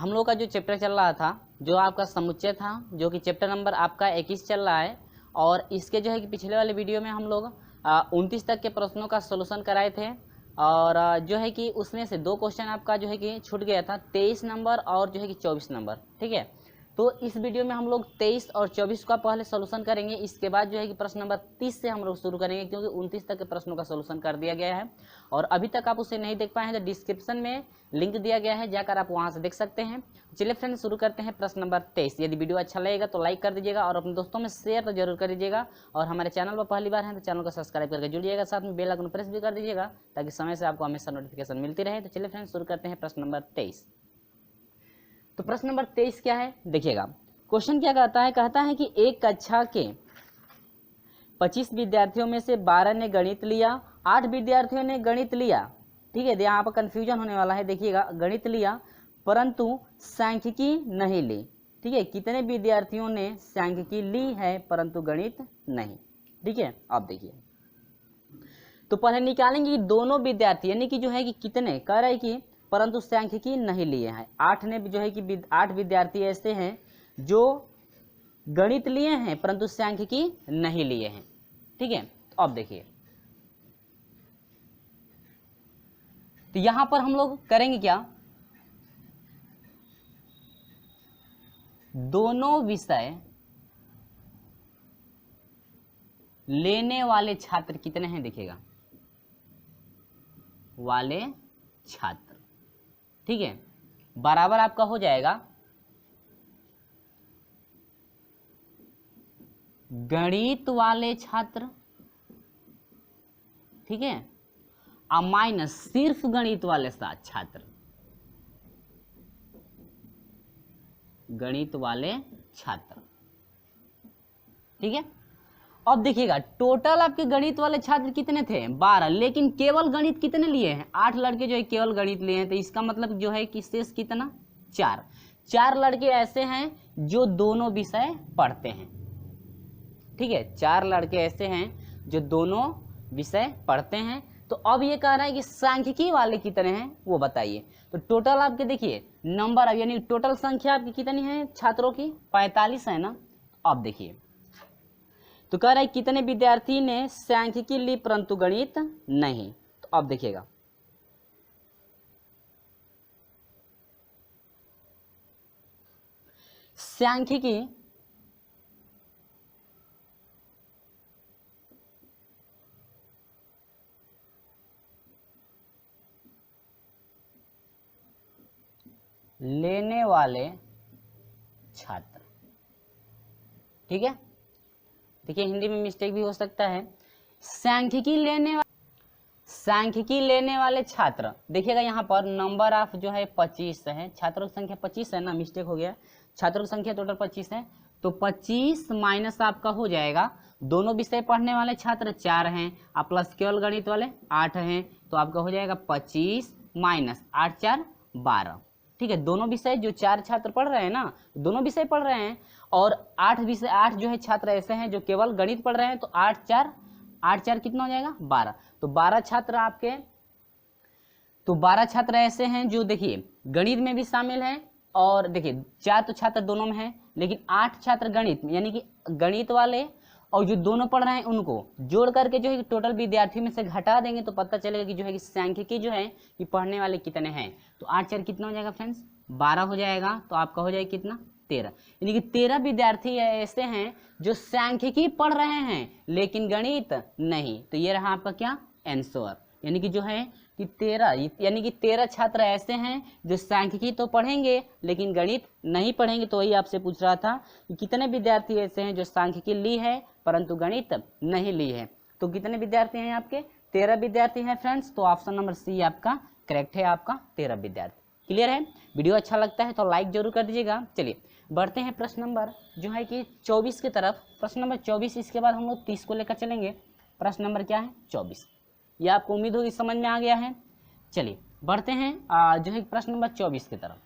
हम लोग का जो चैप्टर चल रहा था, जो आपका समुच्चय था, जो कि चैप्टर नंबर आपका 21 चल रहा है, और इसके जो है कि पिछले वाले वीडियो में हम लोग 29 तक के प्रश्नों का सोल्यूशन कराए थे, और जो है कि उसमें से 2 क्वेश्चन आपका जो है कि छूट गया था, 23 नंबर और जो है कि 24 नंबर। ठीक है, तो इस वीडियो में हम लोग 23 और 24 का पहले सोल्यूशन करेंगे, इसके बाद जो है कि प्रश्न नंबर 30 से हम लोग शुरू करेंगे, क्योंकि 29 तक के प्रश्नों का सोल्यूशन कर दिया गया है। और अभी तक आप उसे नहीं देख पाए हैं तो डिस्क्रिप्शन में लिंक दिया गया है, जाकर आप वहां से देख सकते हैं। चलिए फ्रेंड्स, शुरू करते हैं प्रश्न नंबर 23। यदि वीडियो अच्छा लगेगा तो लाइक कर दीजिएगा और अपने दोस्तों में शेयर तो जरूर कर दीजिएगा, और हमारे चैनल पर पहली बार है तो चैनल को सब्सक्राइब करके जुड़िएगा, साथ में बेल आइकन प्रेस भी कर दीजिएगा ताकि समय से आपको हमेशा नोटिफिकेशन मिलती रहे। तो चलिए फ्रेंड्स, शुरू करते हैं प्रश्न नंबर 23। तो प्रश्न नंबर 23 क्या है, देखिएगा। क्वेश्चन क्या कहता है कि एक कक्षा के 25 विद्यार्थियों में से 12 ने गणित लिया, 8 विद्यार्थियों ने गणित लिया। ठीक है, यहाँ पर कंफ्यूजन होने वाला है। देखिएगा, गणित लिया परंतु सांख्यिकी नहीं ली। ठीक है, कितने विद्यार्थियों ने सांख्यिकी ली है परंतु गणित नहीं। ठीक है, आप देखिए, तो पहले निकालेंगे कि दोनों विद्यार्थी, यानी कि जो है कि कितने, कह रहे हैं कि परंतु सांख्यिकी नहीं लिए हैं। 8 ने जो है कि 8 विद्यार्थी ऐसे हैं जो गणित लिए हैं परंतु सांख्यिकी नहीं लिए हैं। ठीक है, तो अब देखिए, तो यहां पर हम लोग करेंगे क्या, दोनों विषय लेने वाले छात्र कितने हैं, देखिएगा, वाले छात्र। ठीक है, बराबर आपका हो जाएगा गणित वाले छात्र। ठीक है, और माइनस सिर्फ गणित वाले छात्र, गणित वाले छात्र। ठीक है, अब देखिएगा, टोटल आपके गणित वाले छात्र कितने थे, 12, लेकिन केवल गणित कितने लिए हैं, 8 लड़के जो है केवल गणित लिए हैं। तो इसका मतलब जो है कि शेष कितना, 4 लड़के ऐसे हैं जो दोनों विषय पढ़ते हैं। ठीक है, 4 लड़के ऐसे हैं जो दोनों विषय पढ़ते हैं। तो अब ये कह रहा है कि सांख्यिकी वाले कितने हैं वो बताइए। तो टोटल आपके देखिए नंबर, यानी टोटल संख्या आपकी कितनी है छात्रों की, 45 है ना। अब देखिए, तो कह रहा है कितने विद्यार्थी ने सांख्यिकी ली परंतु गणित नहीं। तो अब देखिएगा, सांख्यिकी लेने वाले छात्र। ठीक है, देखिए हिंदी में मिस्टेक भी हो सकता है। सांख्यिकी लेने वाले छात्र, देखिएगा यहाँ पर नंबर ऑफ जो है 25 है, छात्रों की संख्या 25 है ना, मिस्टेक हो गया, छात्रों की संख्या टोटल 25 है। तो 25 माइनस आपका हो जाएगा, दोनों विषय पढ़ने वाले छात्र 4 हैं, आप प्लस केवल गणित वाले 8 हैं, तो आपका हो जाएगा 25 माइनस 8 4 12। ठीक है, दोनों विषय जो 4 छात्र पढ़ रहे हैं ना, दोनों विषय पढ़ रहे हैं, और 8 जो है छात्र ऐसे हैं जो केवल गणित पढ़ रहे हैं। तो 8 4 कितना हो जाएगा, 12। तो 12 छात्र आपके, तो 12 छात्र ऐसे हैं जो देखिए गणित में भी शामिल हैं, और देखिए 4 तो छात्र दोनों में हैं, लेकिन 8 छात्र गणित में, यानी कि गणित वाले और जो दोनों पढ़ रहे हैं उनको जोड़ करके जो है टोटल विद्यार्थियों में से घटा देंगे तो पता चलेगा कि जो है कि सांख्यिकी जो है कि पढ़ने वाले कितने हैं। तो 8 4 कितना हो जाएगा फ्रेंड्स, 12 हो जाएगा। तो आपका हो जाएगा कितना, 13, यानी कि 13 विद्यार्थी ऐसे हैं जो सांख्यिकी पढ़ रहे हैं लेकिन गणित नहीं। तो ये रहा आपका क्या, आंसर, यानी कि जो है कि 13, यानी कि 13 छात्र ऐसे हैं जो सांख्यिकी तो पढ़ेंगे लेकिन गणित नहीं पढ़ेंगे। तो वही आपसे पूछ रहा था कि कितने विद्यार्थी ऐसे हैं जो सांख्यिकी ली है परंतु गणित नहीं ली है। तो कितने विद्यार्थी हैं आपके, 13 विद्यार्थी हैं फ्रेंड्स। तो ऑप्शन नंबर सी आपका करेक्ट है, आपका 13 विद्यार्थी। क्लियर है, वीडियो अच्छा लगता है तो लाइक जरूर कर दीजिएगा। चलिए बढ़ते हैं प्रश्न नंबर जो है कि 24 की तरफ। प्रश्न नंबर 24, इसके बाद हम लोग 30 को लेकर चलेंगे। प्रश्न नंबर क्या है, 24। ये आपको उम्मीद होगी समझ में आ गया है। चलिए बढ़ते हैं जो है प्रश्न नंबर 24 की तरफ।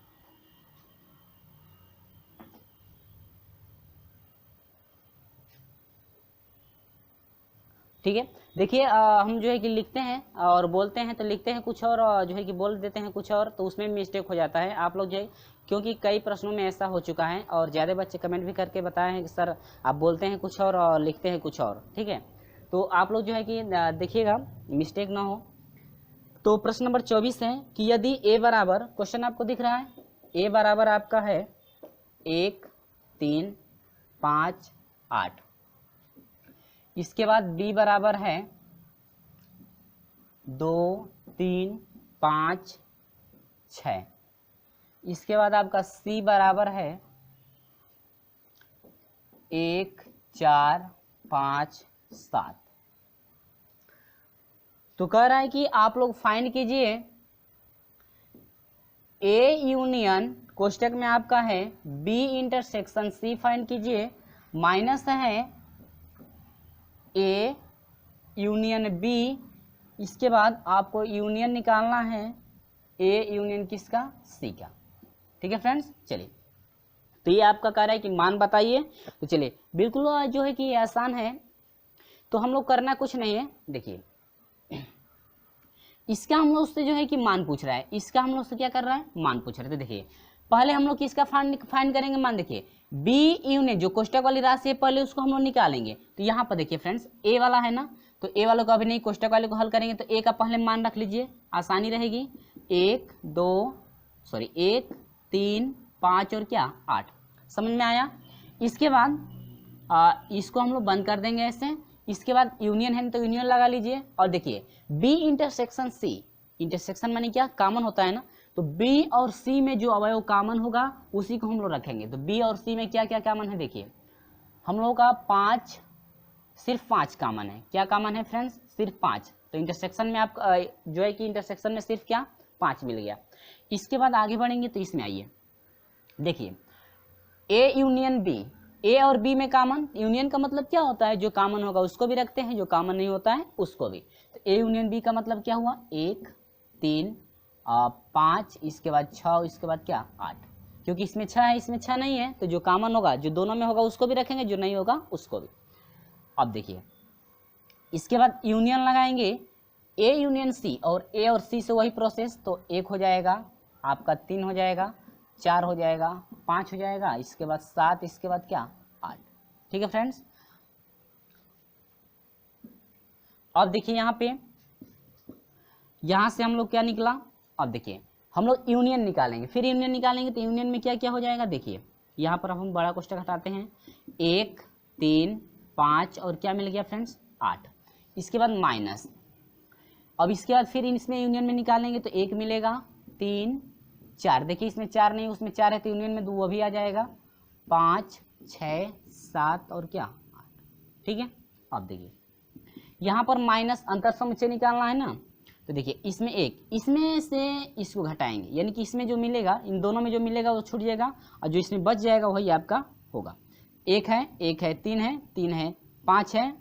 ठीक है। देखिए हम जो है कि लिखते हैं और बोलते हैं तो लिखते हैं कुछ और जो है कि बोल देते हैं कुछ और, तो उसमें मिस्टेक हो जाता है। आप लोग जो है, क्योंकि कई प्रश्नों में ऐसा हो चुका है और ज़्यादा बच्चे कमेंट भी करके बताए हैं कि सर आप बोलते हैं कुछ और लिखते हैं कुछ और, ठीक है। तो आप लोग जो है कि देखिएगा मिस्टेक ना हो। तो प्रश्न नंबर 24 है कि यदि ए बराबर, क्वेश्चन आपको दिख रहा है, ए बराबर आपका है 1 3 5 8, इसके बाद बी बराबर है 2 3 5 6, इसके बाद आपका सी बराबर है 1 4 5 7। तो कह रहा है कि आप लोग फाइंड कीजिए ए यूनियन, कोष्टक में आपका है बी इंटरसेक्शन सी फाइंड कीजिए, माइनस है ए यूनियन बी, इसके बाद आपको यूनियन निकालना है ए यूनियन किसका, सी का। ठीक है फ्रेंड्स, चलिए तो ये आपका कह रहा है कि मान बताइए। तो चलिए बिल्कुल जो है कि ये आसान है, तो हम लोग करना कुछ नहीं है। देखिए इसका हम लोग उससे जो है कि मान पूछ रहा है, इसका हम लोग से क्या कर रहा है, मान पूछ रहे थे। देखिए पहले हम लोग किसका फाइंड करेंगे मान, देखिए बी यूनियन जो कोष्टक वाली राशि है पहले उसको हम लोग निकालेंगे। तो यहाँ पर देखिए फ्रेंड्स ए वाला है ना, तो ए वाले को अभी नहीं, कोष्टक वाले को हल करेंगे तो ए का पहले मान रख लीजिए, आसानी रहेगी। 1 3 5 और क्या 8, समझ में आया। इसके बाद इसको हम लोग बंद कर देंगे ऐसे। इसके बाद यूनियन है तो यूनियन लगा लीजिए, और देखिए बी इंटरसेक्शन सी, इंटरसेक्शन माने क्या, कॉमन होता है ना, तो बी और सी में जो अवयव कॉमन होगा उसी को हम लोग रखेंगे। तो बी और सी में क्या क्या कॉमन है, देखिए हम लोगों का 5, सिर्फ 5 कॉमन है। क्या कॉमन है फ्रेंड्स, सिर्फ 5। तो इंटरसेक्शन में आप जो है कि इंटरसेक्शन में सिर्फ क्या 5 मिल गया। इसके बाद आगे बढ़ेंगे तो इसमें आइए, देखिए ए यूनियन बी, ए और बी में कॉमन, यूनियन का मतलब क्या होता है, जो कॉमन होगा उसको भी रखते हैं, जो कॉमन नहीं होता है उसको भी। तो ए यूनियन बी का मतलब क्या हुआ, 1 3 5, इसके बाद 6, इसके बाद क्या 8, क्योंकि इसमें 6 है इसमें 6 नहीं है, तो जो कॉमन होगा जो दोनों में होगा उसको भी रखेंगे, जो नहीं होगा उसको भी। अब देखिए इसके बाद यूनियन लगाएंगे ए यूनियन सी, और ए और सी से वही प्रोसेस, तो 1 हो जाएगा आपका, 3 हो जाएगा, 4 हो जाएगा, 5 हो जाएगा, इसके बाद 7, इसके बाद क्या 8। ठीक है फ्रेंड्स, अब देखिए यहाँ पे, यहाँ से हम लोग क्या निकला, अब देखिए हम लोग यूनियन निकालेंगे, फिर यूनियन निकालेंगे तो यूनियन में क्या क्या हो जाएगा। देखिए यहाँ पर अब हम बड़ा कोष्टक हटाते हैं, 1 3 5 और क्या मिल गया फ्रेंड्स 8, इसके बाद माइनस। अब इसके बाद फिर इसमें यूनियन में निकालेंगे तो 1 मिलेगा, 3 4, देखिए इसमें 4 नहीं उसमें 4 है तो यूनियन में 2 भी आ जाएगा, 5 6 7 और क्या 8। ठीक है, अब देखिए यहाँ पर माइनस अंतर समुच्चय निकालना है ना, तो देखिए इसमें 1, इसमें से इसको घटाएंगे, यानी कि इसमें जो मिलेगा, इन दोनों में जो मिलेगा वो छूट जाएगा, और जो इसमें बच जाएगा वही आपका होगा। 1 है 1 है, 3 है 3 है, 5 है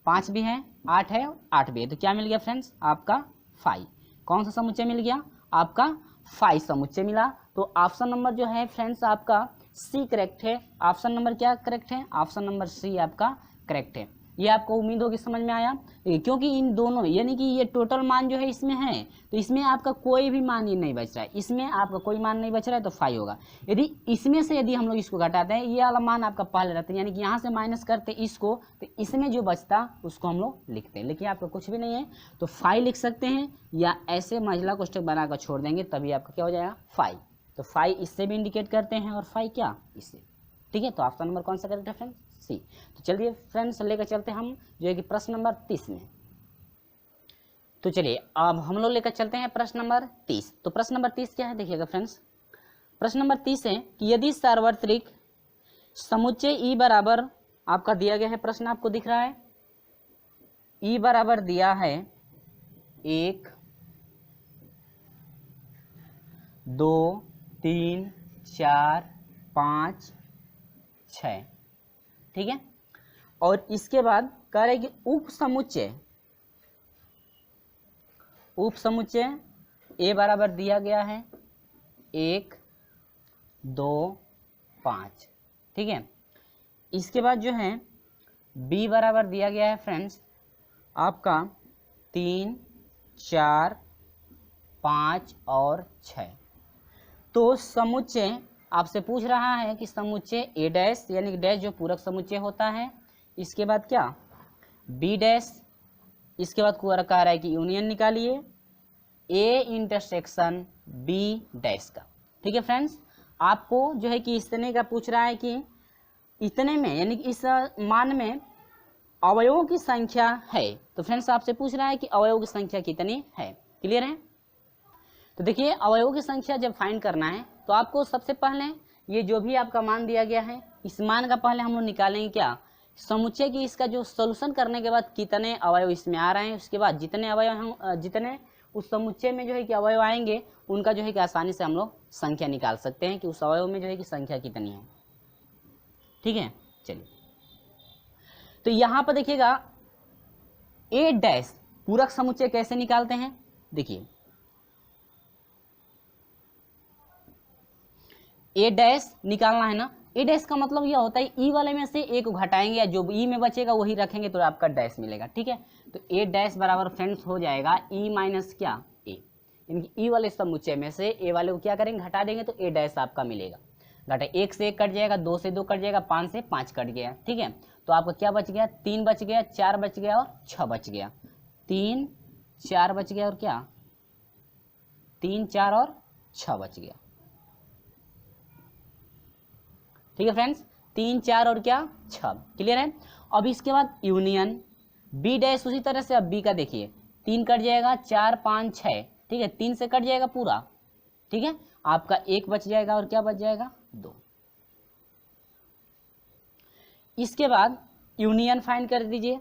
5 भी है, 8 है 8 भी है, तो क्या मिल गया फ्रेंड्स आपका 5। कौन सा समुच्चय मिल गया आपका 5 समुच्चय मिला। तो ऑप्शन नंबर जो है फ्रेंड्स आपका सी करेक्ट है। ऑप्शन नंबर क्या करेक्ट है, ऑप्शन नंबर सी आपका करेक्ट है। ये आपको उम्मीद होगी समझ में आया, क्योंकि इन दोनों यानी कि ये टोटल मान जो है इसमें है, तो इसमें आपका कोई भी मान ही नहीं बच रहा है, इसमें आपका कोई मान नहीं बच रहा है तो 5 होगा। यदि इसमें से यदि हम लोग इसको घटाते हैं, ये वाला मान आपका पहले रहता है, यानी कि यहाँ से माइनस करते इसको, तो इसमें जो बचता उसको हम लोग लिखते हैं, लेकिन आपका कुछ भी नहीं है तो 5 लिख सकते हैं, या ऐसे महिला कोष्टक बनाकर छोड़ देंगे तभी आपका क्या हो जाएगा 5। तो 5 इससे भी इंडिकेट करते हैं और 5 क्या इससे। ठीक है, तो ऑप्शन नंबर कौन सा करेक्ट है फ्रेंड्स, सी। तो चलिए फ्रेंड्स लेकर चलते हैं हम जो है कि प्रश्न नंबर 30 में। तो चलिए अब हम लोग लेकर चलते हैं प्रश्न नंबर 30। तो प्रश्न नंबर 30 क्या है देखिएगा फ्रेंड्स, प्रश्न नंबर 30 है कि यदि सार्वत्रिक समुच्चय ई बराबर, आपका दिया गया है प्रश्न आपको दिख रहा है, ई बराबर दिया है 1 2 3 4 5 6। ठीक है, और इसके बाद कह रहे कि उप समुच्चय ए बराबर दिया गया है 1 2 5। ठीक है, इसके बाद जो है बी बराबर दिया गया है फ्रेंड्स आपका 3, 4, 5 और 6। तो समुच्चय आपसे पूछ रहा है कि समुच्चय ए डैश यानी कि डैश जो पूरक समुच्चय होता है, इसके बाद क्या बी डैश, इसके बाद कह रहा है कि यूनियन निकालिए ए इंटरसेक्शन बी डैश का। ठीक है फ्रेंड्स, आपको जो है कि इतने का पूछ रहा है कि इतने में यानी कि इस मान में अवयवों की संख्या है। तो फ्रेंड्स आपसे पूछ रहा है कि अवयवों की संख्या कितनी है। क्लियर है? तो देखिए अवयवों की संख्या जब फाइंड करना है तो आपको सबसे पहले ये जो भी आपका मान दिया गया है इस मान का पहले हम लोग निकालेंगे क्या समुच्चय की, इसका जो सॉल्यूशन करने के बाद कितने अवयव इसमें आ रहे हैं, उसके बाद जितने अवयव हम जितने उस समुच्चय में जो है कि अवयव आएंगे उनका जो है कि आसानी से हम लोग संख्या निकाल सकते हैं कि उस अवयव में जो है कि संख्या कितनी है। ठीक है, चलिए तो यहां पर देखिएगा ए डैश पूरक समुच्चय कैसे निकालते हैं। देखिए ए डैश निकालना है ना, ए डैश का मतलब यह होता है ई वाले में से एक घटाएंगे या जो ई में बचेगा वही रखेंगे तो आपका डैश मिलेगा। ठीक है, तो ए डैश बराबर फ्रेंड्स हो जाएगा ई माइनस क्या ए, यानी कि ई वाले समुच्चय में से ए वाले को क्या करेंगे घटा देंगे तो ए डैश आपका मिलेगा। घटा 1 से 1 कट जाएगा, 2 से 2 कट जाएगा, 5 से 5 कट गया। ठीक है, तो आपका क्या बच गया 3 बच गया, 4 बच गया और 6 बच गया। 3 4 बच गया और क्या 3 4 और 6 बच गया। ठीक है फ्रेंड्स, 3 4 और क्या 6। क्लियर है? अब इसके बाद यूनियन बी डैश उसी तरह से अब बी का देखिए 3 कट जाएगा, 4 5 6। ठीक है, 3 से कट जाएगा पूरा। ठीक है, आपका 1 बच जाएगा और क्या बच जाएगा 2। इसके बाद यूनियन फाइंड कर दीजिए।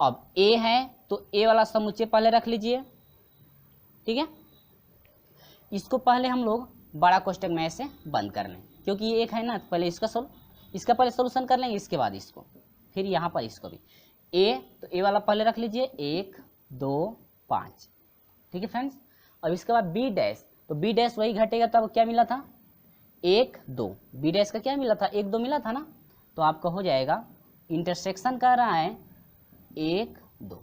अब ए है तो ए वाला समुच्चय पहले रख लीजिए। ठीक है, इसको पहले हम लोग बड़ा कोष्टक में ऐसे बंद कर लें क्योंकि ये एक है ना, तो पहले इसका पहले सोल्यूशन कर लेंगे, इसके बाद इसको, फिर यहाँ पर इसको भी ए, तो ए वाला पहले रख लीजिए 1 2 5। ठीक है फ्रेंड्स, अब इसके बाद बी डैश, तो बी डैश वही घटेगा तब क्या मिला था 1 2, बी डैश का क्या मिला था 1 2 मिला था ना, तो आपका हो जाएगा इंटरसेक्शन कर रहा है 1 2।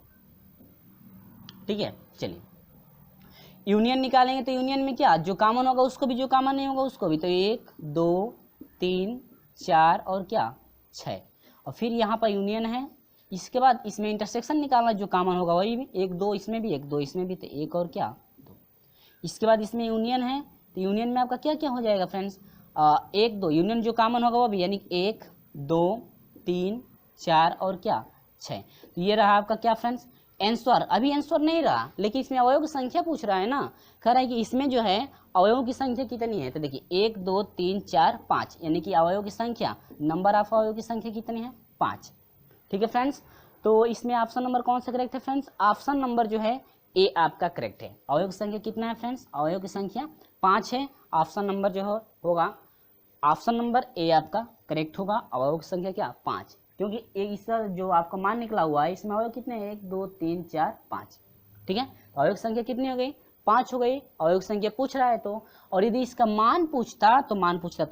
ठीक है, चलिए यूनियन निकालेंगे तो यूनियन में क्या जो कॉमन होगा उसको भी, जो कॉमन नहीं होगा उसको भी, तो 1 2 3 4 और क्या 6। और फिर यहाँ पर यूनियन है, इसके बाद इसमें इंटरसेक्शन निकालना, जो कॉमन होगा वही भी 1 2 इसमें भी 1 2 इसमें भी, तो 1 और क्या 2। इसके बाद इसमें यूनियन है तो यूनियन में आपका क्या क्या हो जाएगा फ्रेंड्स 1 2, यूनियन जो कॉमन होगा वो भी, यानी 1 2 3 4 और क्या 6। तो ये रहा आपका क्या फ्रेंड्स आंसर। अभी आंसर नहीं रहा लेकिन इसमें अवयव की संख्या पूछ रहा है ना, कह रहा है कि इसमें जो है अवयवों की संख्या कितनी है। तो देखिए 1 2 3 4 5 यानी कि अवयव की संख्या, नंबर ऑफ अवयव की संख्या कितनी है 5। ठीक है फ्रेंड्स, तो इसमें ऑप्शन नंबर कौन सा करेक्ट है फ्रेंड्स, ऑप्शन नंबर जो है ए आपका करेक्ट है। अवयव की संख्या कितना है फ्रेंड्स, अवयव की संख्या 5 है। ऑप्शन नंबर जो होगा ऑप्शन नंबर ए आपका करेक्ट होगा। अवयव की संख्या क्या 5, क्योंकि इसका जो आपका मान निकला हुआ है इसमें अवयव कितने हैं 1 2 3 4 5। ठीक है, तो अवयव की संख्या कितनी हो गई 5 हो गई। अवयव की संख्या पूछ रहा है तो, और यदि इसका मान पूछता तो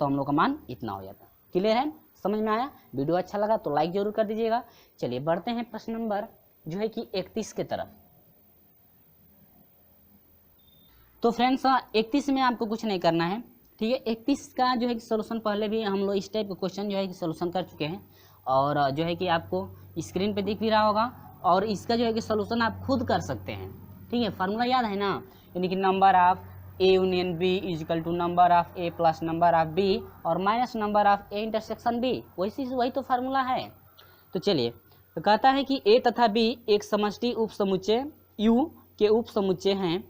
हम लोग का मान इतना हो जाता। क्लियर है, समझ में आया? वीडियो अच्छा लगा तो लाइक जरूर कर दीजिएगा। चलिए बढ़ते हैं प्रश्न नंबर जो है कि 31 के तरफ। तो फ्रेंड्स 31 में आपको कुछ नहीं करना है। ठीक है, 31 का जो है कि सोल्यूशन पहले भी हम लोग इस टाइप के क्वेश्चन जो है कि सोल्यूशन कर चुके हैं और जो है कि आपको स्क्रीन पे दिख भी रहा होगा, और इसका जो है कि सोल्यूशन आप खुद कर सकते हैं। ठीक है, फार्मूला याद है ना, यानी कि number of A union B is equal to number of A plus number of B और minus number of A intersection B, वही तो फार्मूला है। तो चलिए, तो कहता है कि ए तथा बी एक समष्टि उप समुच्चय यू के उप समुच्चय हैं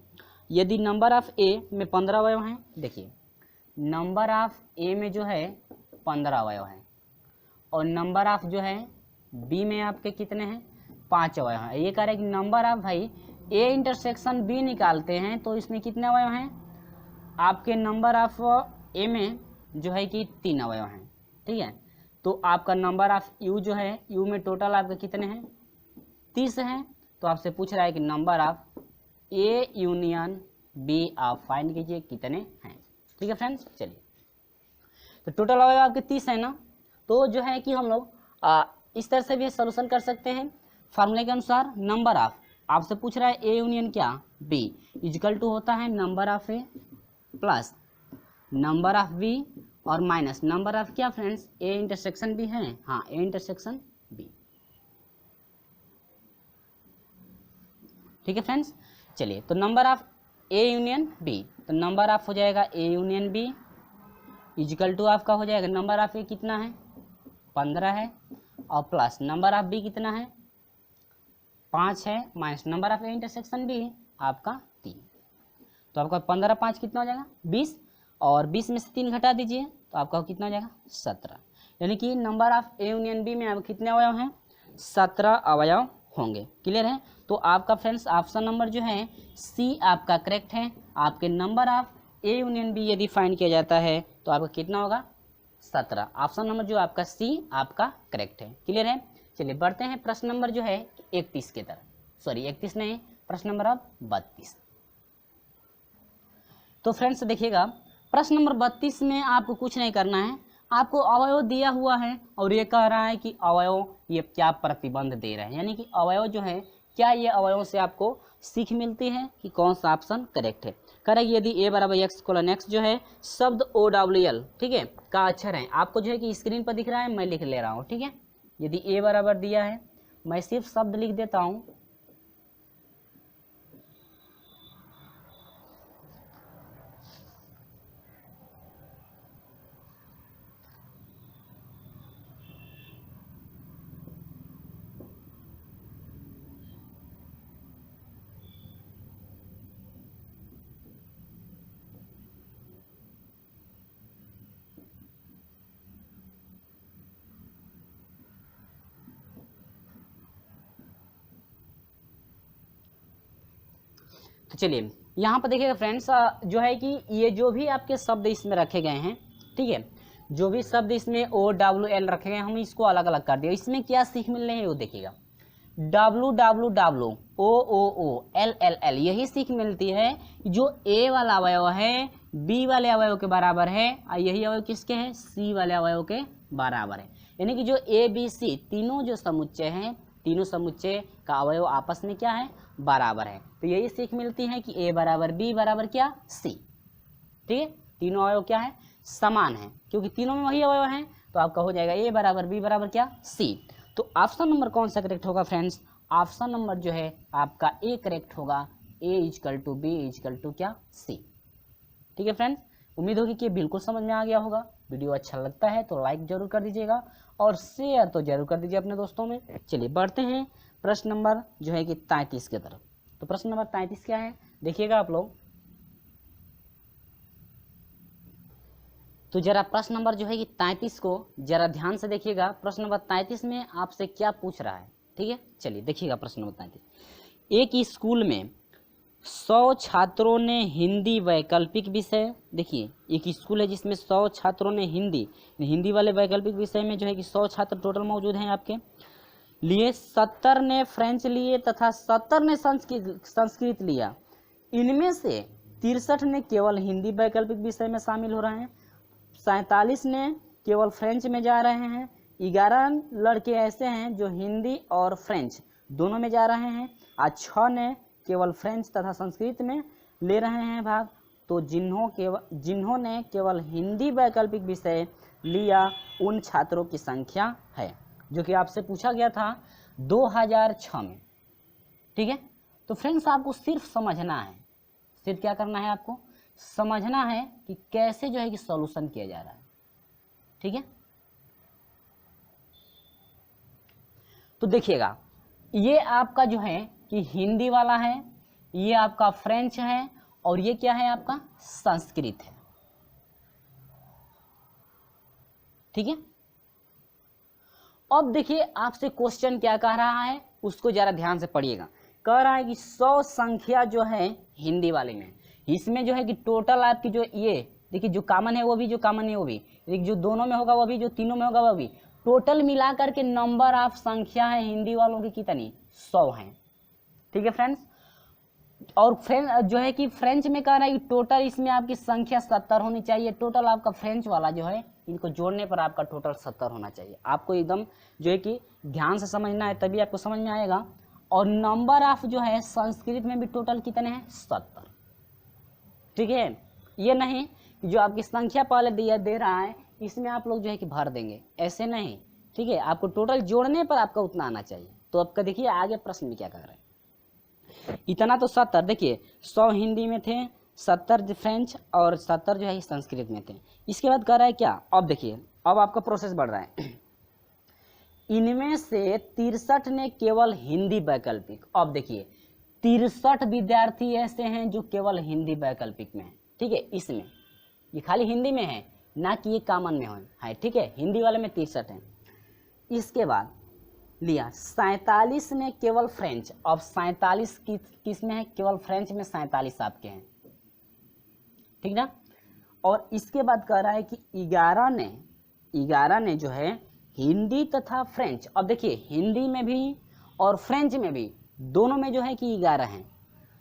यदि नंबर ऑफ ए में 15 अवयव हैं। देखिए नंबर ऑफ ए में जो है 15 अवयव हैं और नंबर ऑफ जो है बी में आपके कितने हैं 5 अवयव हैं। ये कह रहे हैं कि नंबर ऑफ भाई ए इंटरसेक्शन बी निकालते हैं तो इसमें कितने अवयव हैं, आपके नंबर ऑफ ए में जो है कि 3 अवयव हैं। ठीक है, तो आपका नंबर ऑफ यू जो है यू में टोटल आपके कितने हैं 30 हैं। तो आपसे पूछ रहा है कि number of A union B आप फाइंड कीजिए कितने हैं। ठीक है फ्रेंड्स, चलिए तो टोटल अवयव आपके 30 है ना, तो जो है कि हम लोग इस तरह से भी सोल्यूशन कर सकते हैं। फार्मूले के अनुसार नंबर ऑफ, आपसे पूछ रहा है ए यूनियन क्या बी इक्वल टू होता है number of A plus number of B और माइनस नंबर ऑफ क्या फ्रेंड्स, ए इंटरसेक्शन बी है, हाँ ए इंटरसेक्शन बी। ठीक है फ्रेंड्स, चलिए तो number of A union B, तो नंबर ऑफ हो जाएगा A union B equal to आपका हो जाएगा नंबर ऑफ ए कितना है 15 है और प्लस नंबर ऑफ बी कितना है 5 है minus number of A intersection B आपका 3, तो आपका 15 5 कितना हो जाएगा 20 और 20 में से 3 घटा दीजिए तो आपका कितना हो जाएगा 17, यानी कि number of A union B में अब कितने अवयव हैं 17 अवयव होंगे। क्लियर है, तो आपका फ्रेंड्स ऑप्शन नंबर जो है सी आपका करेक्ट है। आपके number of A union B यदि फाइंड किया जाता है तो आपका कितना होगा 17, ऑप्शन नंबर जो आपका सी आपका करेक्ट है। क्लियर है, चलिए बढ़ते हैं प्रश्न नंबर जो है 31 की तरफ, सॉरी 31 नहीं, प्रश्न नंबर अब 32। तो फ्रेंड्स देखिएगा प्रश्न नंबर 32 में आपको कुछ नहीं करना है, आपको अवयव दिया हुआ है और ये कह रहा है कि अवयव ये क्या प्रतिबंध दे रहे हैं, यानी कि अवयव जो है क्या ये अवयव से आपको सीख मिलती है कि कौन सा ऑप्शन करेक्ट है। करेक्ट, यदि ए बराबर एक्स कोलन एक्स जो है शब्द OWL ठीक है का अक्षर है, आपको जो है कि स्क्रीन पर दिख रहा है, मैं लिख ले रहा हूँ। ठीक है, यदि ए बराबर दिया है मैं सिर्फ शब्द लिख देता हूँ, तो चलिए यहाँ पर देखिएगा फ्रेंड्स जो है कि ये जो भी आपके शब्द इसमें रखे गए हैं, ठीक है, जो भी शब्द इसमें OWL रखे गए हम इसको अलग अलग कर दिया। इसमें क्या सीख मिल रही है वो देखिएगा, WWW OOO LLL यही सीख मिलती है जो ए वाला अवयव है बी वाले अवयव के बराबर है और यही अवयव किसके हैं सी वाले अवयव के बराबर है, यानी कि जो ABC तीनों जो समुच्चय हैं तीनों समुच्चय का अवयव आपस में क्या है बराबर है। तो यही सीख मिलती है कि ए बराबर बी बराबर क्या सी। ठीक है, तीनों अवयव क्या है समान है, क्योंकि तीनों में वही अवयव हैं, तो आपका हो जाएगा ए बराबर बी बराबर क्या सी। तो ऑप्शन नंबर कौन सा करेक्ट होगा फ्रेंड्स, ऑप्शन नंबर जो है आपका ए करेक्ट होगा, A equal to B equal to क्या सी। ठीक है फ्रेंड्स, उम्मीद होगी कि बिल्कुल समझ में आ गया होगा। वीडियो अच्छा लगता है तो लाइक जरूर कर दीजिएगा और शेयर तो जरूर कर दीजिए अपने दोस्तों में। चलिए बढ़ते हैं प्रश्न नंबर जो है कि 33 की तरफ। तो प्रश्न नंबर 33 क्या है देखिएगा आप लोग, तो जरा प्रश्न नंबर जो है कि 33 को जरा ध्यान से देखिएगा। प्रश्न नंबर 33 में आपसे क्या पूछ रहा है, ठीक है, चलिए देखिएगा प्रश्न नंबर 33। एक स्कूल में 100 छात्रों ने हिंदी वैकल्पिक विषय, देखिए एक स्कूल है जिसमें 100 छात्रों ने हिंदी वाले वैकल्पिक विषय में जो है कि 100 छात्र टोटल मौजूद हैं आपके लिए, 70 ने फ्रेंच लिए तथा 70 ने संस्कृत लिया। इनमें से 63 ने केवल हिंदी वैकल्पिक विषय में शामिल हो रहे हैं, 47 ने केवल फ्रेंच में जा रहे हैं, 11 लड़के ऐसे हैं जो हिंदी और फ्रेंच दोनों में जा रहे हैं और 6 ने केवल फ्रेंच तथा संस्कृत में ले रहे हैं भाग। तो जिन्होंने केवल हिंदी वैकल्पिक विषय लिया उन छात्रों की संख्या है, जो कि आपसे पूछा गया था 2006 में। ठीक है, तो फ्रेंड्स आपको सिर्फ समझना है, सिर्फ क्या करना है आपको समझना है कि कैसे जो है कि सॉल्यूशन किया जा रहा है। ठीक है, तो देखिएगा ये आपका जो है कि हिंदी वाला है, ये आपका फ्रेंच है और ये क्या है आपका संस्कृत है। ठीक है, अब देखिए आपसे क्वेश्चन क्या कह रहा है उसको जरा ध्यान से पढ़िएगा। कह रहा है कि 100 संख्या जो है हिंदी वाले में, इसमें जो है कि टोटल आपकी जो ये देखिए जो कॉमन है वो भी, जो कॉमन है वो भी, जो दोनों में होगा वो भी, जो तीनों में होगा वो भी, टोटल मिलाकर के नंबर ऑफ संख्या है हिंदी वालों की कितनी 100 है। ठीक है फ्रेंड्स, और फ्रेंच जो है कि फ्रेंच में कह रहा है कि टोटल इसमें आपकी संख्या 70 होनी चाहिए। टोटल आपका फ्रेंच वाला जो है इनको जोड़ने पर आपका टोटल 70 होना चाहिए। आपको एकदम जो है कि ध्यान से समझना है, तभी आपको समझ में आएगा। और नंबर ऑफ जो है संस्कृत में भी टोटल कितने हैं? 70। ठीक है, ये नहीं जो आपकी संख्या पहले दिया दे रहा है इसमें आप लोग जो है कि भर देंगे, ऐसे नहीं। ठीक है, आपको टोटल जोड़ने पर आपका उतना आना चाहिए। तो आपका देखिए आगे प्रश्न में क्या कर रहे हैं। इतना तो 70, देखिए 100 हिंदी में थे, 70 फ्रेंच और 70 जो है संस्कृत में थे। इसके बाद कर रहा है क्या, अब देखिए अब आपका प्रोसेस बढ़ रहा है। इनमें से 63 ने केवल हिंदी वैकल्पिक। अब देखिए 63 विद्यार्थी ऐसे हैं जो केवल हिंदी वैकल्पिक में है। ठीक है, इसमें ये खाली हिंदी में है, ना कि ये कॉमन में है। ठीक है, हिंदी वाले में 63 है। इसके बाद लिया 47 ने केवल फ्रेंच। अब 47 किस में है? केवल फ्रेंच में 47 आपके हैं। ठीक ना। और इसके बाद कह रहा है कि 11 ने जो है हिंदी तथा फ्रेंच। अब देखिए हिंदी में भी और फ्रेंच में भी दोनों में जो है कि 11 हैं।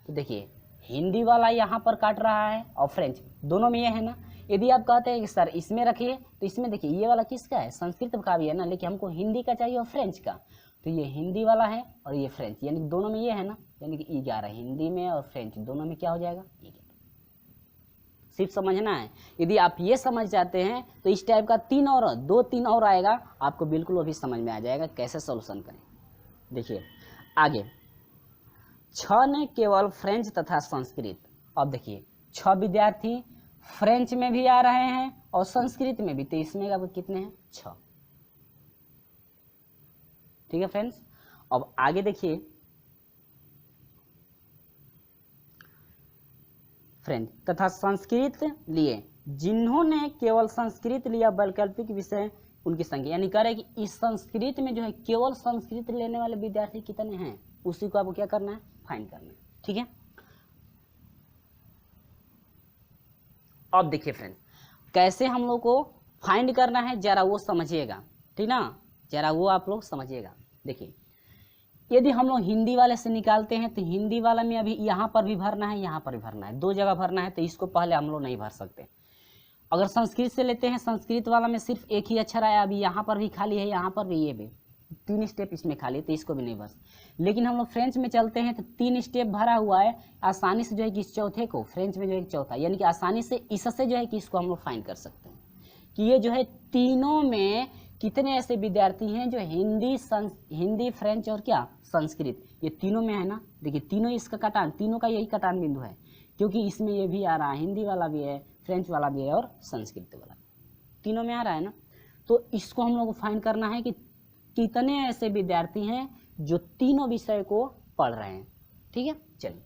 तो देखिए हिंदी वाला यहाँ पर काट रहा है और फ्रेंच दोनों में ये है ना। यदि आप कहते हैं कि सर इसमें रखिए, तो इसमें देखिए ये वाला किसका है? संस्कृत का भी है ना, लेकिन हमको हिंदी का चाहिए और फ्रेंच का। तो ये हिंदी वाला है और ये फ्रेंच, यानी कि दोनों में ये है ना, यानी कि 11 हिंदी में और फ्रेंच दोनों में क्या हो जाएगा? 11। सिर्फ समझना है। यदि आप ये समझ जाते हैं तो इस टाइप का 2-3 और आएगा, आपको बिल्कुल वो भी समझ में आ जाएगा कैसे सोल्यूशन करें। देखिए आगे 6 ने केवल फ्रेंच तथा संस्कृत। अब देखिए 6 विद्यार्थी फ्रेंच में भी आ रहे हैं और संस्कृत में भी, तो इसमें अब कितने हैं? 6। ठीक है फ्रेंड्स, अब आगे देखिए फ्रेंच तथा संस्कृत लिए जिन्होंने केवल संस्कृत लिया वैकल्पिक विषय उनकी संख्या, यानी कह रहे हैं कि इस संस्कृत में जो है केवल संस्कृत लेने वाले विद्यार्थी कितने हैं, उसी को आपको क्या करना है? फाइंड करना है। ठीक है, अब देखिए फ्रेंड्स कैसे हम लोग को फाइंड करना है, जरा वो समझिएगा। ठीक ना, जरा वो आप लोग समझिएगा। देखिए यदि हम लोग हिंदी वाले से निकालते हैं तो हिंदी वाला में अभी यहाँ पर भी भरना है, यहाँ पर भी भरना है, 2 जगह भरना है, तो इसको पहले हम लोग नहीं भर सकते। अगर संस्कृत से लेते हैं, संस्कृत वाला में सिर्फ एक ही अक्षर आया, अभी यहाँ पर भी खाली है, यहाँ पर भी, ये भी 3 स्टेप इसमें खाली है, तो इसको भी नहीं भर। लेकिन हम लोग फ्रेंच में चलते हैं तो 3 स्टेप भरा हुआ है, आसानी से जो है कि इस चौथे को फ्रेंच में जो है चौथा, यानी कि आसानी से इससे जो है कि इसको हम लोग फाइंड कर सकते हैं कि ये जो है तीनों में कितने ऐसे विद्यार्थी हैं जो हिंदी फ्रेंच और क्या संस्कृत, ये तीनों में है ना। देखिए तीनों इसका कटान, तीनों का यही कटान बिंदु है, क्योंकि इसमें ये भी आ रहा है, हिंदी वाला भी है, फ्रेंच वाला भी है और संस्कृत वाला, तीनों में आ रहा है ना। तो इसको हम लोग को फाइंड करना है कि कितने ऐसे विद्यार्थी हैं जो तीनों विषय को पढ़ रहे हैं। ठीक है, चलिए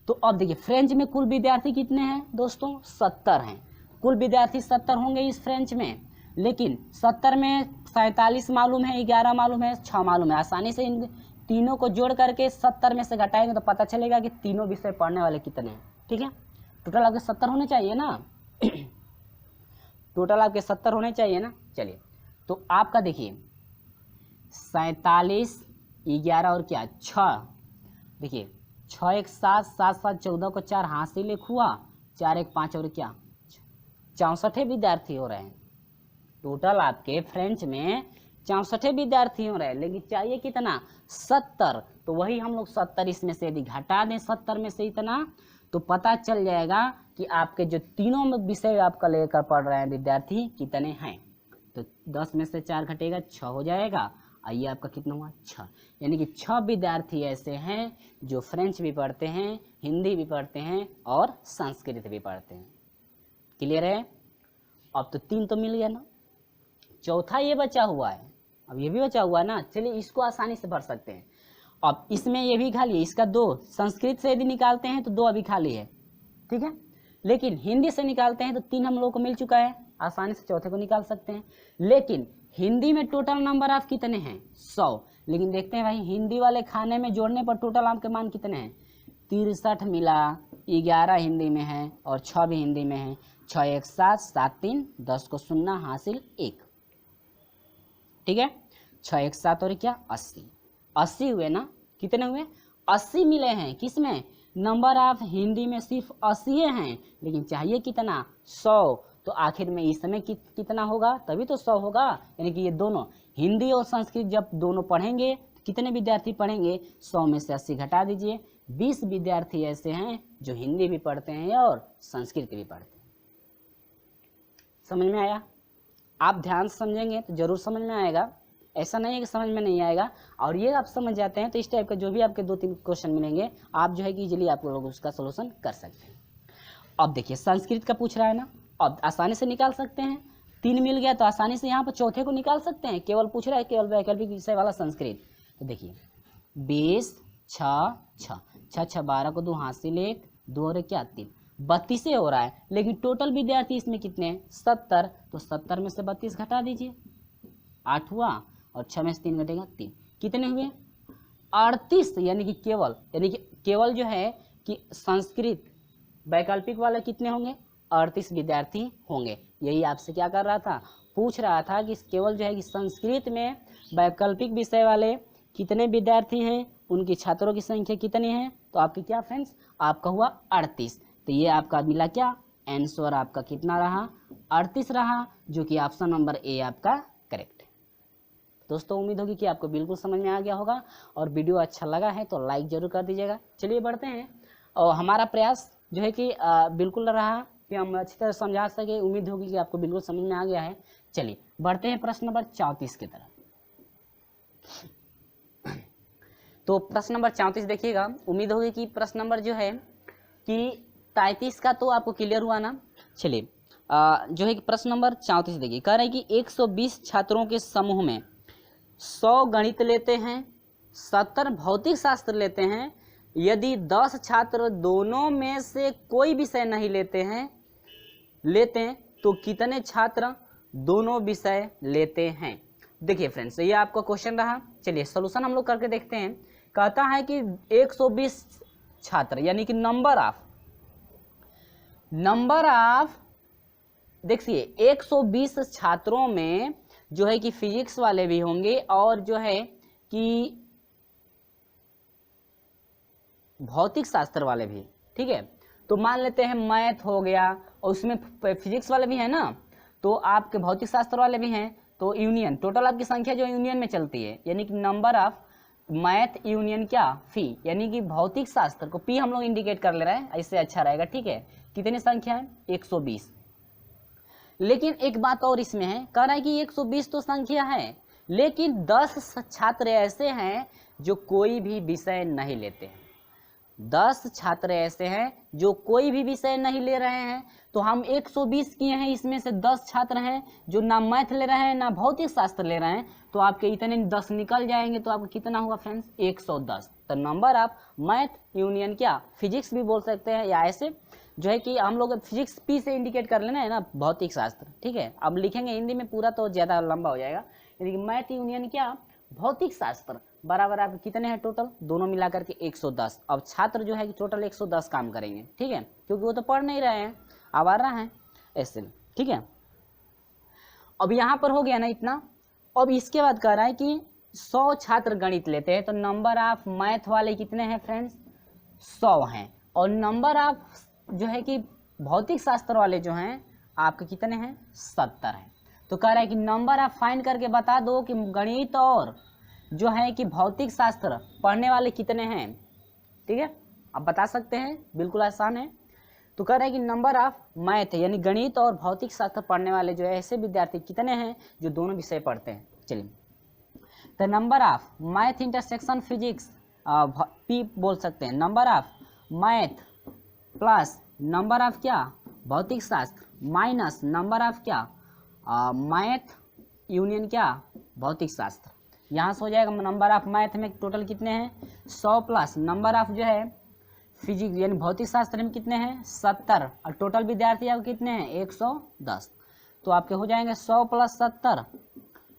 तो अब देखिए फ्रेंच में कुल विद्यार्थी कितने हैं दोस्तों? 70 हैं। कुल विद्यार्थी 70 होंगे इस फ्रेंच में, लेकिन 70 में 47 मालूम है, 11 मालूम है, 6 मालूम है। आसानी से इन तीनों को जोड़ करके 70 में से घटाएंगे तो पता चलेगा कि तीनों विषय पढ़ने वाले कितने हैं। ठीक है, टोटल आपके 70 होने चाहिए ना। टोटल आपके 70 होने चाहिए ना। चलिए तो आपका देखिए 47, 11 और क्या 6, देखिए 6 1 7, 7 7 14 को 4 हासिल एक हुआ, 4 1 5 और क्या 64 विद्यार्थी हो रहे हैं। टोटल आपके फ्रेंच में 64 विद्यार्थी हो रहे हैं, लेकिन चाहिए कितना? 70। तो वही हम लोग 70 इसमें से यदि घटा दें 70 में से इतना, तो पता चल जाएगा कि आपके जो तीनों विषय आपका लेकर पढ़ रहे हैं विद्यार्थी कितने हैं। तो 10 में से 4 घटेगा 6 हो जाएगा। आइए आपका कितना हुआ? 6। यानी कि 6 विद्यार्थी ऐसे हैं जो फ्रेंच भी पढ़ते हैं, हिंदी भी पढ़ते हैं और संस्कृत भी पढ़ते हैं। क्लियर है? अब तो 3 तो मिल गया ना, चौथा ये बचा हुआ है, अब ये भी बचा हुआ है ना। चलिए इसको आसानी से भर सकते हैं। अब इसमें ये भी खाली है, इसका 2 संस्कृत से यदि निकालते हैं तो 2 अभी खाली है। ठीक है, लेकिन हिंदी से निकालते हैं तो 3 हम लोगों को मिल चुका है, आसानी से चौथे को निकाल सकते हैं। लेकिन हिंदी में टोटल नंबर ऑफ कितने हैं? 100। लेकिन देखते हैं भाई हिंदी वाले खाने में जोड़ने पर टोटल आपके मान कितने हैं? 63 मिला, 11 हिंदी में है और 6 भी हिंदी में है। 6 1 7, 7 3, 10 को 0 हासिल 1। ठीक है, 6 1 7 और क्या 80 हुए ना। कितने हुए? 80 मिले हैं, किसमें? नंबर ऑफ हिंदी में सिर्फ 80 हैं, लेकिन चाहिए कितना 100, तो आखिर में इस समय कितना होगा, तभी तो 100 होगा। यानी कि ये दोनों हिंदी और संस्कृत जब दोनों पढ़ेंगे कितने विद्यार्थी पढ़ेंगे, 100 में से 80 घटा दीजिए, 20 विद्यार्थी ऐसे हैं जो हिंदी भी पढ़ते हैं और संस्कृत भी पढ़ते हैं। समझ में आया? आप ध्यान से समझेंगे तो जरूर समझ में आएगा, ऐसा नहीं है कि समझ में नहीं आएगा। और ये आप समझ जाते हैं तो इस टाइप का जो भी आपके 2-3 क्वेश्चन मिलेंगे आप जो है कि इजीली आप लोग उसका सोल्यूशन कर सकते हैं। अब देखिए संस्कृत का पूछ रहा है ना, अब आसानी से निकाल सकते हैं, 3 मिल गया तो आसानी से यहाँ पर चौथे को निकाल सकते हैं। केवल पूछ रहा है केवल वैकल्पिक विषय वाला संस्कृत। तो देखिए 20 6 6 6 6 12 को 2 हाथ से ले 2 और क्या 3, 32 से हो रहा है, लेकिन टोटल विद्यार्थी इसमें कितने हैं 70, तो 70 में से 32 घटा दीजिए, 8 हुआ और 6 में से 3 घटेगा 3, कितने हुए 38। यानी कि केवल जो है कि संस्कृत वैकल्पिक वाले कितने होंगे 38 विद्यार्थी होंगे। यही आपसे क्या कर रहा था, पूछ रहा था कि केवल जो है कि संस्कृत में वैकल्पिक विषय वाले कितने विद्यार्थी हैं, उनकी छात्रों की संख्या कितनी है। तो आपके क्या फ्रेंड्स, आपका हुआ 38। तो ये आपका मिला क्या आंसर, आपका कितना रहा 38 रहा, जो कि ऑप्शन नंबर ए आपका करेक्ट है। दोस्तों उम्मीद होगी कि आपको बिल्कुल समझ में आ गया होगा, और वीडियो अच्छा लगा है तो लाइक जरूर कर दीजिएगा। चलिए बढ़ते हैं, और हमारा प्रयास जो है कि बिल्कुल रहा कि हम अच्छी तरह समझा सके। उम्मीद होगी कि आपको बिल्कुल समझ में आ गया है। चलिए बढ़ते हैं प्रश्न नंबर 34 की तरफ। तो प्रश्न नंबर 34 देखिएगा, उम्मीद होगी कि प्रश्न नंबर जो है कि 33 का तो आपको क्लियर हुआ ना। चलिए जो है कि प्रश्न नंबर 34 देखिए, कह रहे हैं कि 120 छात्रों के समूह में 100 गणित लेते हैं, 70 भौतिक शास्त्र लेते हैं। यदि 10 छात्र दोनों में से कोई विषय नहीं लेते हैं तो कितने छात्र दोनों विषय लेते हैं। देखिए फ्रेंड्स ये आपका क्वेश्चन रहा। चलिए सॉल्यूशन हम लोग करके देखते हैं। कहता है कि 120 छात्र यानी कि नंबर ऑफ देखिए 120 छात्रों में जो है कि फिजिक्स वाले भी होंगे और जो है कि भौतिक शास्त्र वाले भी, ठीक है। तो मान लेते हैं मैथ हो गया और उसमें फिजिक्स वाले भी हैं ना, तो आपके भौतिक शास्त्र वाले भी हैं। तो यूनियन टोटल आपकी संख्या जो यूनियन में चलती है, यानी कि नंबर ऑफ मैथ यूनियन क्या फी, यानी कि भौतिक शास्त्र को पी हम लोग इंडिकेट कर ले रहे हैं, इससे अच्छा रहेगा, ठीक है। कितनी संख्या है 120। लेकिन एक बात और इसमें है, कह रहा है कि 120 तो संख्या है, लेकिन 10 छात्र ऐसे हैं जो कोई भी विषय नहीं लेते हैं। 10 छात्र ऐसे हैं जो कोई भी विषय नहीं ले रहे हैं। तो हम 120 किए हैं, इसमें से 10 छात्र हैं जो ना मैथ ले रहे हैं ना भौतिक शास्त्र ले रहे हैं। तो आपके इतने 10 निकल जाएंगे, तो आपको कितना होगा फ्रेंड्स 110। तो नंबर आप मैथ यूनियन क्या फिजिक्स भी बोल सकते हैं, या ऐसे जो है कि हम लोग फिजिक्स पी से इंडिकेट कर लेना है ना, भौतिक शास्त्र, ठीक है। अब लिखेंगे हिंदी में पूरा तो ज़्यादा लंबा हो जाएगा, यानी कि मैथ यूनियन क्या भौतिक शास्त्र बराबर आपके कितने हैं टोटल, दोनों मिलाकर के 110। अब छात्र जो है कि टोटल 110 काम करेंगे, ठीक है, क्योंकि वो तो पढ़ नहीं रहे हैं, आवारा हैं ऐसे, ठीक है। अब यहाँ पर हो गया ना इतना। अब इसके बाद कह रहा है कि 100 छात्र गणित लेते हैं, तो नंबर ऑफ मैथ वाले कितने हैं फ्रेंड्स 100 हैं, और नंबर ऑफ जो है कि भौतिक शास्त्र वाले जो हैं आपके कितने हैं 70 हैं। तो कह रहा है कि नंबर ऑफ फाइंड करके बता दो कि गणित और जो है कि भौतिक शास्त्र पढ़ने वाले कितने हैं, ठीक है। आप बता सकते हैं, बिल्कुल आसान है। तो कह रहे हैं कि नंबर ऑफ मैथ यानी गणित और भौतिक शास्त्र पढ़ने वाले जो है ऐसे विद्यार्थी कितने हैं जो दोनों विषय पढ़ते हैं। चलिए तो number of math intersection physics P बोल सकते हैं, number of math plus number of क्या भौतिक शास्त्र माइनस नंबर ऑफ क्या मैथ यूनियन क्या भौतिक शास्त्र। यहाँ से हो जाएगा नंबर ऑफ मैथ में टोटल कितने हैं 100 प्लस नंबर ऑफ जो है फिजिक्स यानी भौतिक शास्त्र में कितने हैं 70, और टोटल विद्यार्थी आपके कितने हैं 110। तो आपके हो जाएंगे 100 प्लस 70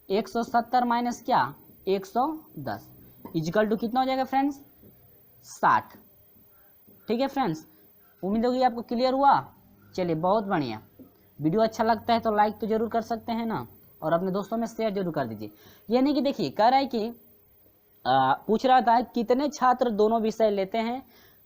170 माइनस क्या 110 इजिकल टू कितना हो जाएगा फ्रेंड्स 60। ठीक है फ्रेंड्स, उम्मीद होगी आपको क्लियर हुआ। चलिए बहुत बढ़िया, वीडियो अच्छा लगता है तो लाइक तो जरूर कर सकते हैं ना, और अपने दोस्तों में शेयर जरूर कर दीजिए। यानी कि देखिए कह रहा है कि पूछ रहा था कितने छात्र दोनों विषय लेते हैं,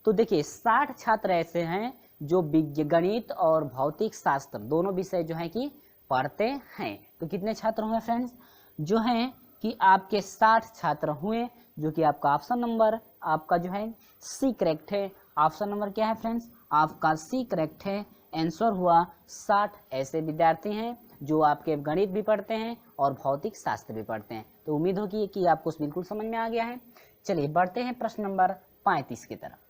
तो देखिए 60 छात्र ऐसे हैं जो गणित और भौतिक शास्त्र दोनों विषय जो है कि पढ़ते हैं। तो कितने छात्र हुए फ्रेंड्स, जो हैं कि आपके 60 छात्र हुए, जो कि आपका ऑप्शन नंबर आपका जो है सी करेक्ट है। ऑप्शन नंबर क्या है फ्रेंड्स, आपका सी करेक्ट है। आंसर हुआ 60 ऐसे विद्यार्थी हैं जो आपके गणित भी पढ़ते हैं और भौतिक शास्त्र भी पढ़ते हैं। तो उम्मीद होगी कि आपको बिल्कुल समझ में आ गया है। चलिए बढ़ते हैं प्रश्न नंबर 35 की तरफ।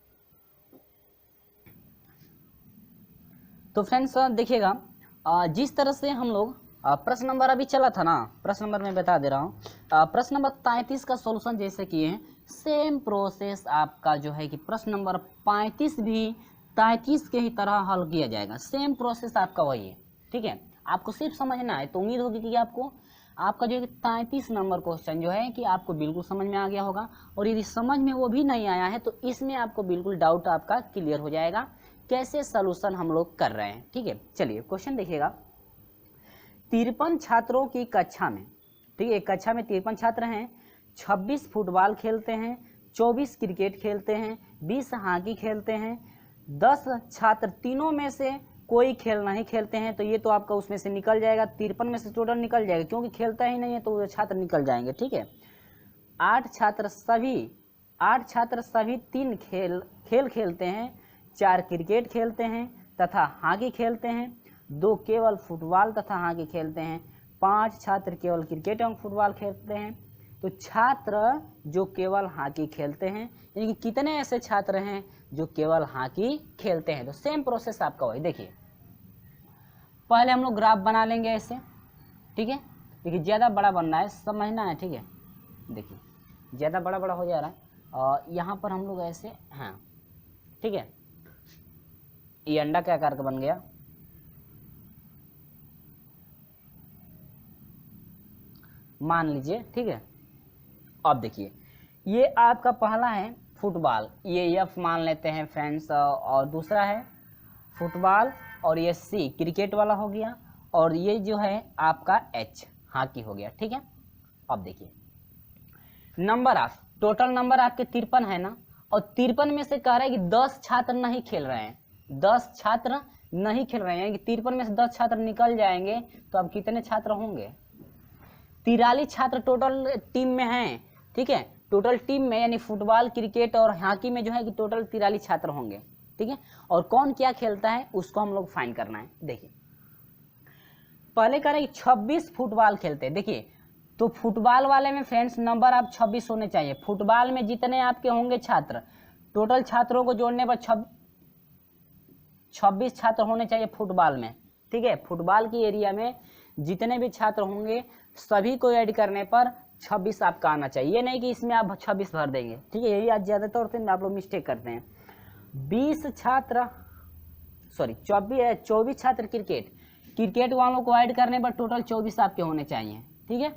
तो फ्रेंड्स देखिएगा, जिस तरह से हम लोग प्रश्न नंबर अभी चला था ना, प्रश्न नंबर मैं बता दे रहा हूँ, प्रश्न नंबर 33 का सॉल्यूशन जैसे किए हैं, सेम प्रोसेस आपका जो है कि प्रश्न नंबर 35 भी 33 के ही तरह हल किया जाएगा। सेम प्रोसेस आपका वही है, ठीक है। आपको सिर्फ समझना है। तो उम्मीद होगी कि आपको आपका जो है 33 नंबर क्वेश्चन जो है कि आपको बिल्कुल समझ में आ गया होगा। और यदि समझ में वो भी नहीं आया है तो इसमें आपको बिल्कुल डाउट आपका क्लियर हो जाएगा कैसे सॉल्यूशन हम लोग कर रहे हैं, ठीक है। चलिए क्वेश्चन देखिएगा। 53 छात्रों की कक्षा में, ठीक है, कक्षा में 53 छात्र हैं, 26 फुटबॉल खेलते हैं, 24 क्रिकेट खेलते हैं, 20 हॉकी खेलते हैं, 10 छात्र तीनों में से कोई खेल नहीं खेलते हैं। तो ये तो आपका उसमें से निकल जाएगा, 53 में से टोटल निकल जाएगा, क्योंकि खेलता ही नहीं है तो वो छात्र निकल जाएंगे, ठीक है। 8 छात्र सभी 3 खेल खेलते हैं, 4 क्रिकेट खेलते हैं तथा हॉकी खेलते हैं, 2 केवल फुटबॉल तथा हॉकी खेलते हैं, 5 छात्र केवल क्रिकेट एवं फुटबॉल खेलते हैं। तो छात्र जो केवल हॉकी खेलते हैं, यानी कि कितने ऐसे छात्र हैं जो केवल हॉकी खेलते हैं। तो सेम प्रोसेस आपका वही। देखिए पहले हम लोग ग्राफ बना लेंगे ऐसे, ठीक है। देखिए ज़्यादा बड़ा बनना है, समझना है, ठीक है। देखिए ज़्यादा बड़ा बड़ा हो जा रहा है, और यहाँ पर हम लोग ऐसे, हाँ ठीक है, ये अंडा के आकार का बन गया। मान लीजिए, ठीक है। अब देखिए ये आपका पहला है फुटबॉल, ये एफ मान लेते हैं फ्रेंड्स, और दूसरा है फुटबॉल, और ये सी क्रिकेट वाला हो गया, और ये जो है आपका एच हॉकी हो गया, ठीक है। अब देखिए नंबर ऑफ, टोटल नंबर आपके 53 है ना, और 53 में से कह रहा है कि 10 छात्र नहीं खेल रहे हैं, 10 छात्र नहीं खेल रहे हैं, यानी कि 53 में से 10 छात्र निकल जाएंगे। तो अब कितने छात्र होंगे, 43 छात्र टोटल टीम में हैं, ठीक है। टोटल टीम में यानी फुटबॉल क्रिकेट और हॉकी में जो है कि टोटल 43 छात्र होंगे, ठीक है। और कौन क्या खेलता है उसको हम लोग फाइंड करना है। देखिए पहले कह रहे 26 फुटबॉल खेलते हैं। देखिए तो फुटबॉल वाले में फ्रेंड्स नंबर आप 26 होने चाहिए। फुटबॉल में जितने आपके होंगे छात्र, टोटल छात्रों को जोड़ने पर 26 छात्र होने चाहिए फुटबॉल में, ठीक है। फुटबॉल की एरिया में जितने भी छात्र होंगे सभी को ऐड करने पर 26 आपका आना चाहिए। ये नहीं कि इसमें आप 26 भर देंगे, ठीक है। यही आज ज़्यादा तौर पे आप लोग मिस्टेक करते हैं। 24 छात्र क्रिकेट वालों को ऐड करने पर टोटल 24 आपके होने चाहिए, ठीक है।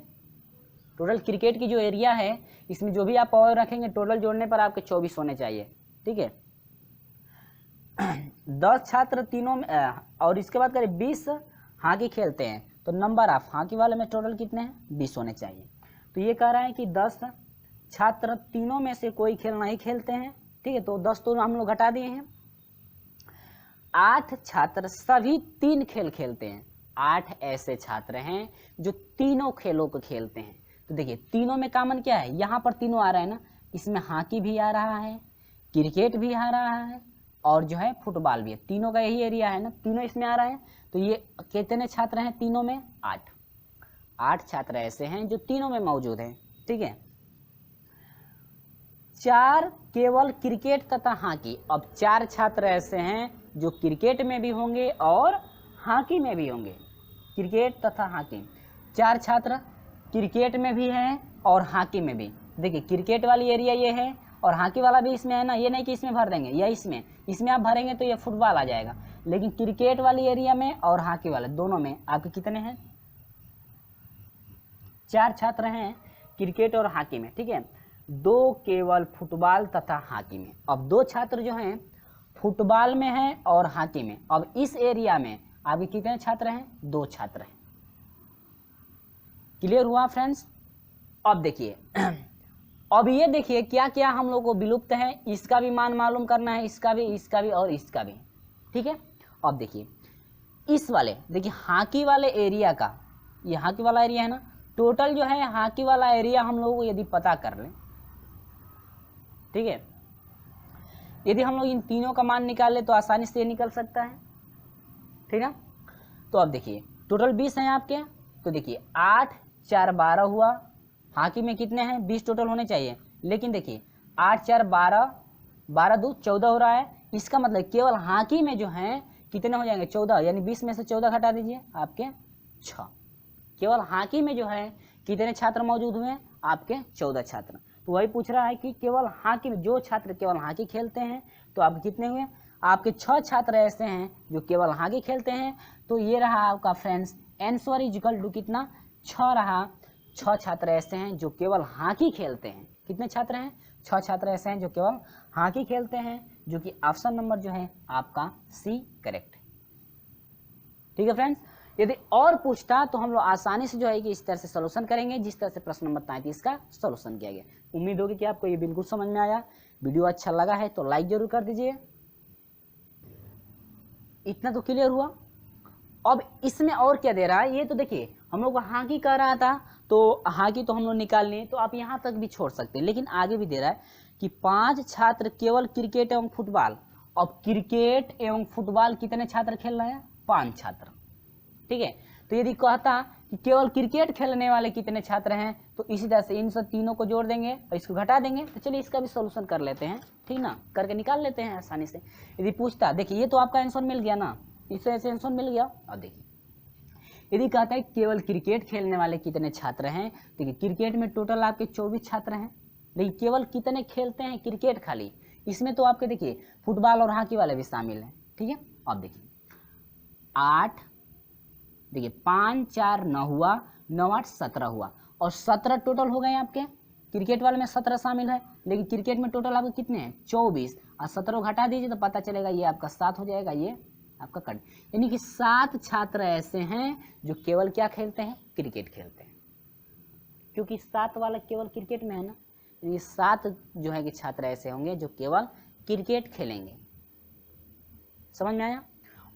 टोटल क्रिकेट की जो एरिया है इसमें जो भी आप पावर रखेंगे टोटल जोड़ने पर आपके 24 होने चाहिए, ठीक है। 10 छात्र तीनों में, और इसके बाद करें 20 हॉकी खेलते हैं, तो नंबर ऑफ हॉकी वाले में टोटल कितने हैं, 20 होने चाहिए। तो ये कह रहा है कि 10 छात्र तीनों में से कोई खेल नहीं खेलते हैं, ठीक है। तो 10 तो हम लोग घटा दिए हैं। 8 छात्र सभी 3 खेल खेलते हैं, 8 ऐसे छात्र हैं जो तीनों खेलों को खेलते हैं। तो देखिए तीनों में कॉमन क्या है, यहाँ पर तीनों आ रहा है ना, इसमें हॉकी भी आ रहा है, क्रिकेट भी आ रहा है, और जो है फुटबॉल भी है। तीनों का यही एरिया है ना, तीनों इसमें आ रहा है। तो ये कितने छात्र हैं तीनों में, 8 छात्र ऐसे हैं जो तीनों में मौजूद हैं, ठीक है। 4 केवल क्रिकेट तथा हॉकी। अब 4 छात्र ऐसे हैं जो क्रिकेट में भी होंगे और हॉकी में भी होंगे, क्रिकेट तथा हॉकी। 4 छात्र क्रिकेट में भी हैं और हॉकी में भी। देखिए क्रिकेट वाली एरिया ये है और हॉकी वाला भी इसमें है ना, ये नहीं कि इसमें भर देंगे या इसमें आप भरेंगे तो ये फुटबॉल आ जाएगा। लेकिन क्रिकेट वाली एरिया में और हॉकी वाले दोनों में आपके कितने हैं, 4 छात्र हैं क्रिकेट और हॉकी में, ठीक है। 2 केवल फुटबॉल तथा हॉकी में। अब 2 छात्र जो हैं फुटबॉल में हैं और हॉकी में। अब इस एरिया में आपके कितने छात्र हैं, 2 छात्र हैं। क्लियर हुआ फ्रेंड्स। अब देखिए अब ये देखिए क्या क्या हम लोग को विलुप्त है, इसका भी मान मालूम करना है, इसका भी और इसका भी। ठीक है, अब देखिए इस वाले, देखिए हाकी वाले एरिया का, ये हाकी वाला एरिया है ना, टोटल जो है हाकी वाला एरिया हम लोग को यदि पता कर लें, ठीक है, यदि हम लोग इन तीनों का मान निकाल ले तो आसानी से ये निकल सकता है। ठीक है, तो अब देखिए टोटल 20 हैं आपके, तो देखिए 8 4 12 हुआ, हाकी में कितने हैं 20 टोटल होने चाहिए, लेकिन देखिए 8 4 12, 12 2 14 हो रहा है, इसका मतलब केवल हाकी में जो है कितने हो जाएंगे 14, यानी 20 में से 14 घटा दीजिए आपके 6। केवल हाकी में जो है कितने छात्र मौजूद हुए आपके 14 छात्र। तो वही पूछ रहा है कि केवल हाकी में जो छात्र केवल हाकी खेलते हैं तो आपके कितने हुए, आपके 6 छात्र ऐसे हैं जो केवल हाकी खेलते हैं। तो ये रहा आपका friends answer is equal to कितना 6 रहा, 6 छात्र ऐसे हैं जो केवल हाकी खेलते हैं। कितने छात्र हैं 6 छात्र ऐसे हैं जो केवल हाकी खेलते हैं, जो कि ऑप्शन नंबर जो है आपका सी करेक्ट है। ठीक है फ्रेंड्स, यदि और पूछता तो हम लोग आसानी से जो है कि इस तरह से सॉल्यूशन करेंगे जिस तरह से प्रश्न नंबर 33 का सॉल्यूशन किया गया। उम्मीद होगी कि आपको ये बिल्कुल समझ में आया। वीडियो अच्छा लगा है तो लाइक जरूर कर दीजिए। इतना तो क्लियर हुआ। अब इसमें और क्या दे रहा है, ये तो देखिए हम लोग हाकी कह रहा था तो हाकी तो हम लोग निकाल लिए, तो आप यहाँ तक भी छोड़ सकते हैं, लेकिन आगे भी दे रहा है कि 5 छात्र केवल क्रिकेट एवं फुटबॉल। अब क्रिकेट एवं फुटबॉल कितने छात्र खेल रहे हैं 5 छात्र। ठीक है, तो यदि कहता कि केवल क्रिकेट खेलने वाले कितने छात्र हैं, तो इसी तरह से इन सब तीनों को जोड़ देंगे और इसको घटा देंगे। तो चलिए इसका भी सॉल्यूशन कर लेते हैं, ठीक ना, करके निकाल लेते हैं आसानी से। यदि पूछता, देखिए ये तो आपका आंसर मिल गया ना, इससे ऐसे आंसर मिल गया। अब देखिए यदि कहता है केवल क्रिकेट खेलने वाले कितने छात्र हैं, देखिए क्रिकेट में टोटल आपके 24 छात्र हैं, लेकिन केवल कितने खेलते हैं क्रिकेट खाली, इसमें तो आपके देखिए फुटबॉल और हॉकी वाले भी शामिल हैं। ठीक है, अब देखिए 8, देखिए 5 4 9 हुआ, 9 8 17 हुआ, और 17 टोटल हो गए आपके। क्रिकेट वाले में 17 शामिल है, लेकिन क्रिकेट में टोटल आपके कितने हैं 24, और 17 घटा दीजिए तो पता चलेगा ये आपका 7 हो जाएगा, ये आपका कट। यानी कि 7 छात्र ऐसे हैं जो केवल क्या खेलते हैं क्रिकेट खेलते हैं, क्योंकि 7 वाला केवल क्रिकेट में है ना, ये 7 जो है कि छात्र ऐसे होंगे जो केवल क्रिकेट खेलेंगे। समझ में आया।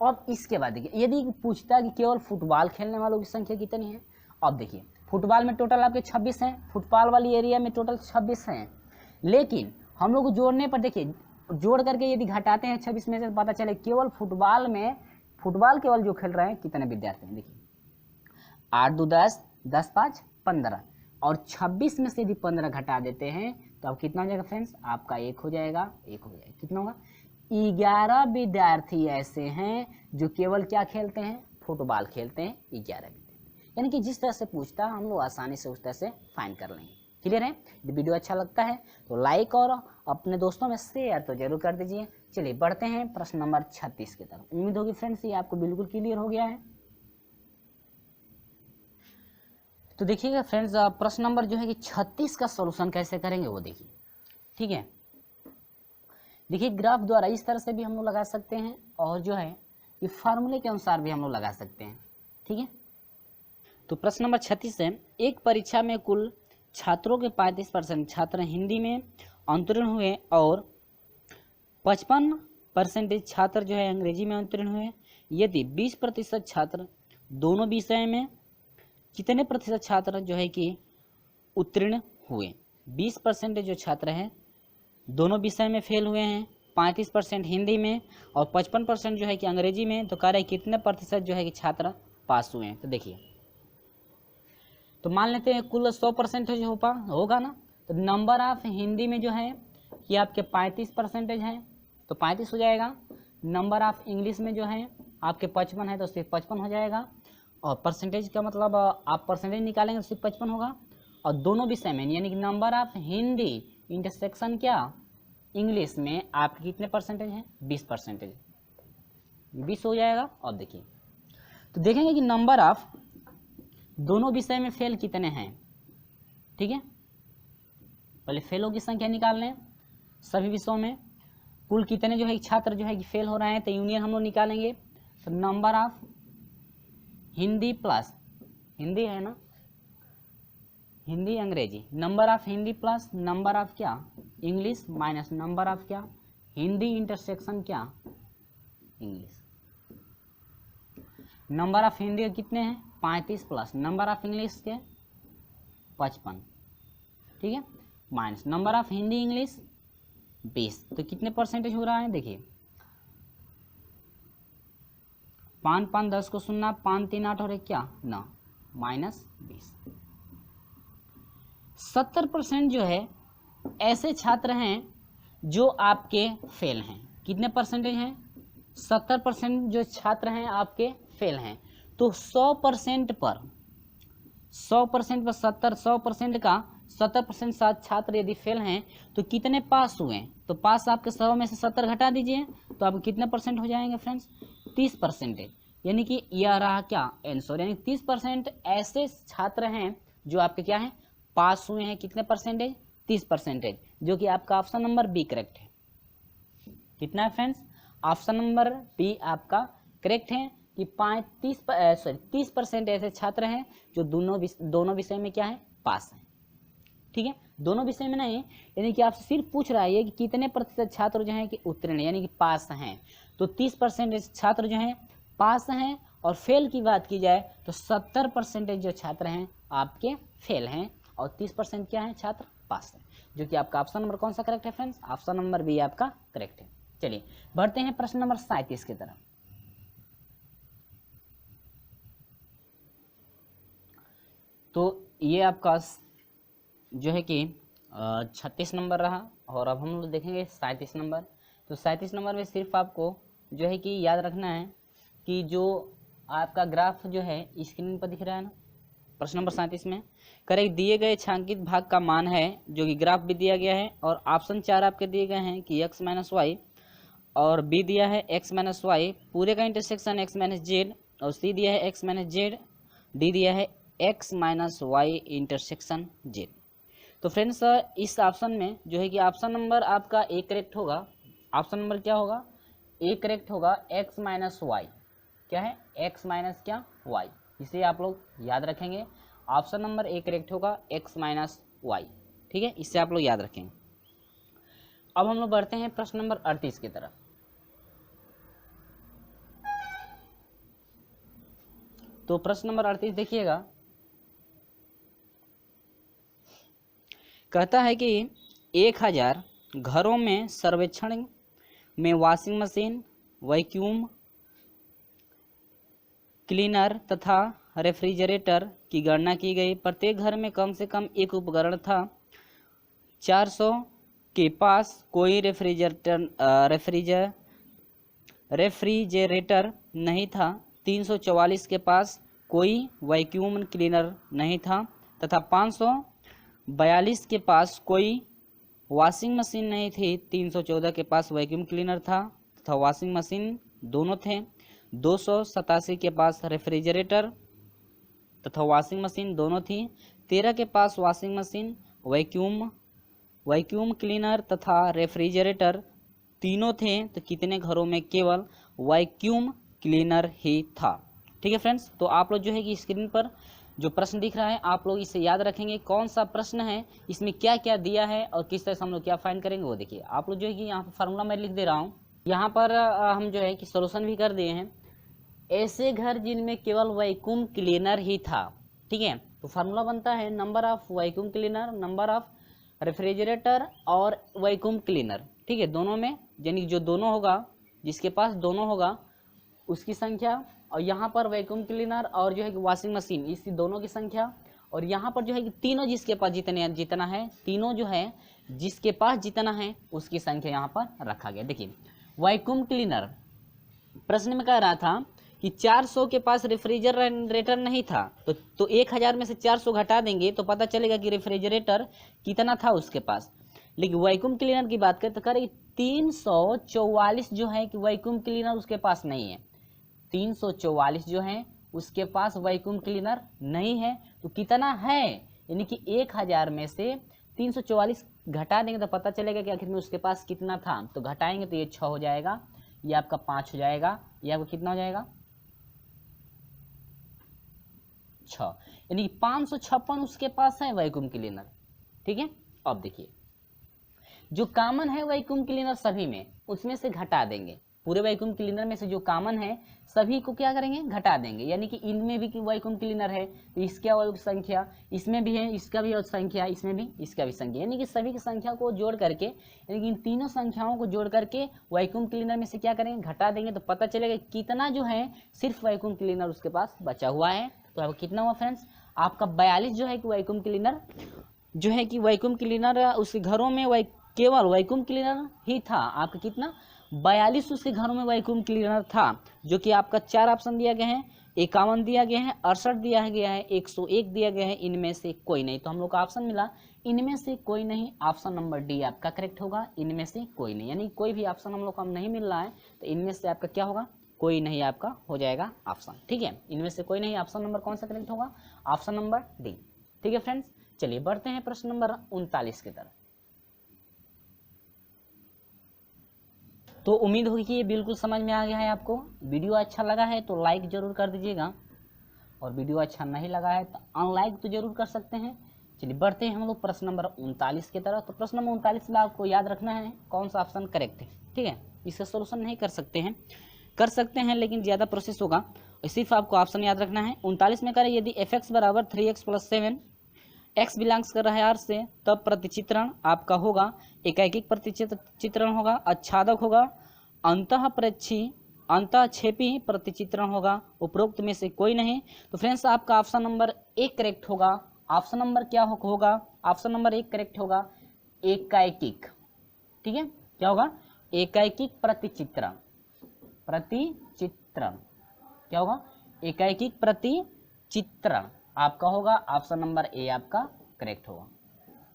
अब इसके बाद देखिए यदि पूछता है कि केवल फुटबॉल खेलने वालों की संख्या कितनी है, अब देखिए फुटबॉल में टोटल आपके 26 हैं, फुटबॉल वाली एरिया में टोटल 26 हैं, लेकिन हम लोग जोड़ने पर देखिए जोड़ करके यदि घटाते हैं 26 में से पता चले केवल फुटबॉल में, फुटबॉल केवल जो खेल रहे हैं कितने विद्यार्थी हैं। देखिए 8 2 10, 10 5 15, और 26 में से यदि 15 घटा देते हैं तो अब कितना हो जाएगा फ्रेंड्स, आपका 1 हो जाएगा, 1 हो जाएगा, कितना होगा 11 विद्यार्थी ऐसे हैं जो केवल क्या खेलते हैं फुटबॉल खेलते हैं, 11 विद्यार्थी। यानी कि जिस तरह से पूछता हम लोग आसानी से उस तरह से फाइंड कर लेंगे। क्लियर है। यदि वीडियो अच्छा लगता है तो लाइक और अपने दोस्तों में शेयर तो जरूर कर दीजिए। चलिए बढ़ते हैं प्रश्न नंबर 36 की तरफ। उम्मीद होगी फ्रेंड्स ये आपको बिल्कुल क्लियर हो गया है। तो देखिएगा फ्रेंड्स प्रश्न नंबर जो है कि 36 का सॉल्यूशन कैसे करेंगे वो देखिए। ठीक है, देखिए ग्राफ द्वारा इस तरह से भी हम लोग लगा सकते हैं, और जो है ये फार्मूले के अनुसार भी हम लोग लगा सकते हैं। ठीक है, तो प्रश्न नंबर 36 है, एक परीक्षा में कुल छात्रों के 35% छात्र हिंदी में अवतीर्ण हुए और 55% छात्र जो है अंग्रेजी में अवतीर्ण हुए। यदि 20% छात्र दोनों विषय में, कितने प्रतिशत छात्र जो है कि उत्तीर्ण हुए। 20% जो छात्र हैं दोनों विषय में फेल हुए हैं, 35% हिंदी में और 55% जो है कि अंग्रेजी में। तो कह रहे हैं कितने प्रतिशत जो है कि छात्र पास हुए हैं। तो देखिए तो मान लेते हैं कुल 100% होगा ना, तो नंबर ऑफ हिंदी में जो है कि आपके 35% है तो 35 हो जाएगा। नंबर ऑफ इंग्लिश में जो है आपके 55 है तो सिर्फ 55 हो जाएगा, और परसेंटेज का मतलब आप परसेंटेज निकालेंगे तो सिर्फ 55 होगा। और दोनों विषय में यानी कि नंबर ऑफ हिंदी इंटरसेक्शन क्या इंग्लिश में आपके कितने परसेंटेज हैं 20%, 20 हो जाएगा। अब देखिए तो देखेंगे कि नंबर ऑफ दोनों विषय में फेल कितने हैं। ठीक है, पहले फेलों की संख्या निकाल लें, सभी विषयों में कुल कितने जो है छात्र जो है कि फेल हो रहे हैं, तो यूनियन हम लोग निकालेंगे। तो number of Hindi plus Hindi है ना, हिंदी अंग्रेजी, number of Hindi plus number of क्या इंग्लिश माइनस नंबर ऑफ क्या हिंदी इंटरसेक्शन क्या इंग्लिश। नंबर ऑफ हिंदी के कितने हैं 35 प्लस नंबर ऑफ इंग्लिश के 55, ठीक है, minus number of Hindi English 20, तो कितने परसेंटेज हो रहा है देखिए 5 5 10 को 0 5 3 8 और एक क्या 9 माइनस 20। 70% जो है ऐसे छात्र हैं जो आपके फेल हैं। कितने परसेंटेज हैं 70% जो छात्र हैं आपके फेल हैं। तो 100% पर 100% पर 100% का 70% छात्र यदि फेल हैं तो कितने पास हुए, तो पास आपके 100 में से 70 घटा दीजिए तो आप कितने परसेंट हो जाएंगे फ्रेंड्स 30%। यानी कि यह रहा क्या आंसर, यानी 30% ऐसे छात्र हैं जो आपके क्या हैं पास हुए हैं। कितने परसेंटेज 30%, जो कि आपका ऑप्शन नंबर बी करेक्ट है। कितना है फ्रेंड्स ऑप्शन नंबर बी आपका करेक्ट है कि 30% ऐसे छात्र हैं जो दोनों विषय में क्या है पास हैं, ठीक है, दोनों विषय में नहीं, यानी कि आपसे सिर्फ पूछ रहा है कि कितने प्रतिशत छात्र जो हैं कि उत्तीर्ण यानी कि पास हैं। तो 30% छात्र जो हैं पास हैं और फेल की बात की जाए तो 70% जो छात्र हैं आपके फेल हैं और 30% क्या है छात्र पास हैं, जो कि आपका ऑप्शन नंबर कौन सा करेक्ट है फ्रेंड्स ऑप्शन नंबर बी आपका करेक्ट है। चलिए बढ़ते हैं प्रश्न नंबर 37 की तरफ। तो ये आपका जो है कि 36 नंबर रहा और अब हम लोग देखेंगे 37 नंबर। तो 37 नंबर में सिर्फ आपको जो है कि याद रखना है कि जो आपका ग्राफ जो है स्क्रीन पर दिख रहा है ना प्रश्न नंबर 37 में करेक्ट दिए गए छांकित भाग का मान है, जो कि ग्राफ भी दिया गया है और ऑप्शन 4 आपके दिए गए हैं कि x माइनस वाई और बी दिया है x माइनस वाई पूरे का इंटरसेक्शन x माइनस जेड और सी दिया है x माइनस जेड, डी दिया है x minus Y intersection Z. तो फ्रेंड्स इस ऑप्शन में जो है कि ऑप्शन नंबर आपका ए करेक्ट होगा। ऑप्शन नंबर क्या होगा ए करेक्ट होगा x माइनस वाई, क्या है x माइनस क्या वाई, इसे आप लोग याद रखेंगे। ऑप्शन नंबर ए करेक्ट होगा x माइनस वाई, ठीक है, इससे आप लोग याद रखेंगे। अब हम लोग बढ़ते हैं प्रश्न नंबर 38 की तरफ। तो प्रश्न नंबर 38 देखिएगा, कहता है कि 1000 घरों में सर्वेक्षण में वॉशिंग मशीन वैक्यूम क्लीनर तथा रेफ्रिजरेटर की गणना की गई। प्रत्येक घर में कम से कम एक उपकरण था। 400 के पास कोई रेफ्रिजरेटर नहीं था। 344 के पास कोई वैक्यूम क्लीनर नहीं था तथा 542 के पास कोई वॉशिंग मशीन नहीं थी। 314 के पास वैक्यूम क्लीनर था तथा वॉशिंग मशीन दोनों थे। 287 के पास रेफ्रिजरेटर तथा वॉशिंग मशीन दोनों थी। 13 के पास वॉशिंग मशीन वैक्यूम क्लीनर तथा रेफ्रिजरेटर तीनों थे। तो कितने घरों में केवल वैक्यूम क्लीनर ही था। ठीक है फ्रेंड्स, तो आप लोग जो है कि स्क्रीन पर जो प्रश्न दिख रहा है आप लोग इसे याद रखेंगे कौन सा प्रश्न है, इसमें क्या क्या दिया है और किस तरह से हम लोग क्या फाइंड करेंगे वो देखिए। आप लोग जो है कि यहाँ पर फार्मूला मैं लिख दे रहा हूँ, यहाँ पर हम जो है कि सोल्यूशन भी कर दिए हैं। ऐसे घर जिनमें केवल वैक्यूम क्लीनर ही था, ठीक है, तो फार्मूला बनता है number of vacuum cleaner number of refrigerator और वैक्यूम क्लीनर, ठीक है, दोनों में यानी जो दोनों होगा जिसके पास दोनों होगा उसकी संख्या, और यहाँ पर वैक्यूम क्लीनर और जो है कि वॉशिंग मशीन इस दोनों की संख्या, और यहाँ पर जो है कि तीनों जिसके पास जितना है तीनों जो है जिसके पास जितना है उसकी संख्या यहाँ पर रखा गया। देखिए वैक्यूम क्लीनर प्रश्न में कह रहा था कि 400 के पास रेफ्रिजरेटर नहीं था, तो 1000 में से 400 घटा देंगे तो पता चलेगा कि रेफ्रिजरेटर कितना था उसके पास। लेकिन वैक्यूम क्लीनर की बात करें तो कह रहे 344 जो है कि वैक्यूम क्लीनर उसके पास नहीं है। 344 जो है उसके पास वैक्यूम क्लीनर नहीं है, तो कितना है यानी कि 1000 में से 344 घटा देंगे तो पता चलेगा कि आखिर में उसके पास कितना था। तो घटाएंगे तो ये 6 हो जाएगा, ये आपका 5 हो जाएगा, ये आपका कितना हो जाएगा 506, यानी कि 556 उसके पास है वैक्यूम क्लीनर। ठीक है, अब देखिए जो कॉमन है वैक्यूम क्लीनर सभी में, उसमें से घटा देंगे। पूरे वैक्यूम क्लीनर में से जो कॉमन है सभी को क्या करेंगे, घटा देंगे। यानी कि इनमें भी वैक्यूम क्लीनर है तो इसका संख्या इसमें भी है, इसका भी संख्या इसमें भी, इसका भी संख्या, यानी कि सभी की संख्या को जोड़ करके, यानी कि इन तीनों संख्याओं को जोड़ करके वैक्यूम क्लीनर में से क्या करेंगे, घटा देंगे। तो पता चलेगा कितना जो है सिर्फ वैक्यूम क्लीनर उसके पास बचा हुआ है। तो अब कितना हुआ फ्रेंड्स, आपका 42 जो है कि वैक्यूम क्लीनर जो है कि वैक्यूम क्लीनर उसके घरों में केवल वैक्यूम क्लीनर ही था। आपका कितना 42 उसके घरों में वैक्यूम क्लीनर था, जो कि आपका 4 ऑप्शन दिया गया है, 51 दिया गया है, 68 दिया गया है, 101 दिया गया है, इनमें से कोई नहीं। तो हम लोग का ऑप्शन मिला इनमें से कोई नहीं, ऑप्शन नंबर डी आपका करेक्ट होगा, इनमें से कोई नहीं। यानी कोई भी ऑप्शन हम लोग को नहीं मिल रहा है तो इनमें से आपका क्या होगा, कोई नहीं आपका हो जाएगा ऑप्शन। ठीक है, इनमें से कोई नहीं, ऑप्शन नंबर कौन सा करेक्ट होगा, ऑप्शन नंबर डी। ठीक है फ्रेंड्स, चलिए बढ़ते हैं प्रश्न नंबर 39 की तरफ। तो उम्मीद होगी कि ये बिल्कुल समझ में आ गया है आपको। वीडियो अच्छा लगा है तो लाइक जरूर कर दीजिएगा, और वीडियो अच्छा नहीं लगा है तो अनलाइक तो जरूर कर सकते हैं। चलिए बढ़ते हैं हम लोग प्रश्न नंबर 39 की तरफ। तो प्रश्न नंबर 39 में आपको याद रखना है कौन सा ऑप्शन करेक्ट है। ठीक है, इसका सोल्यूशन नहीं कर सकते हैं लेकिन ज़्यादा प्रोसेस होगा, सिर्फ आपको ऑप्शन याद रखना है। 39 में करें यदि fx बराबर 3x + 7 x बिलोंग्स कर रहा है R से, तब प्रतिचित्रण आपका होगा एकैकिक प्रतिचित्रण होगा, आच्छादक होगा, अंतःक्षेपी प्रतिचित्रण होगा, उपरोक्त में से कोई नहीं। तो फ्रेंड्स आपका ऑप्शन नंबर 1 करेक्ट होगा। ऑप्शन नंबर क्या होगा, ऑप्शन नंबर 1 करेक्ट होगा, एकैकिक। ठीक है, क्या होगा, एकैकिक प्रतिचित्रण क्या होगा, एकैकिक प्रतिचित्रण आपका होगा, ऑप्शन नंबर ए आपका करेक्ट होगा।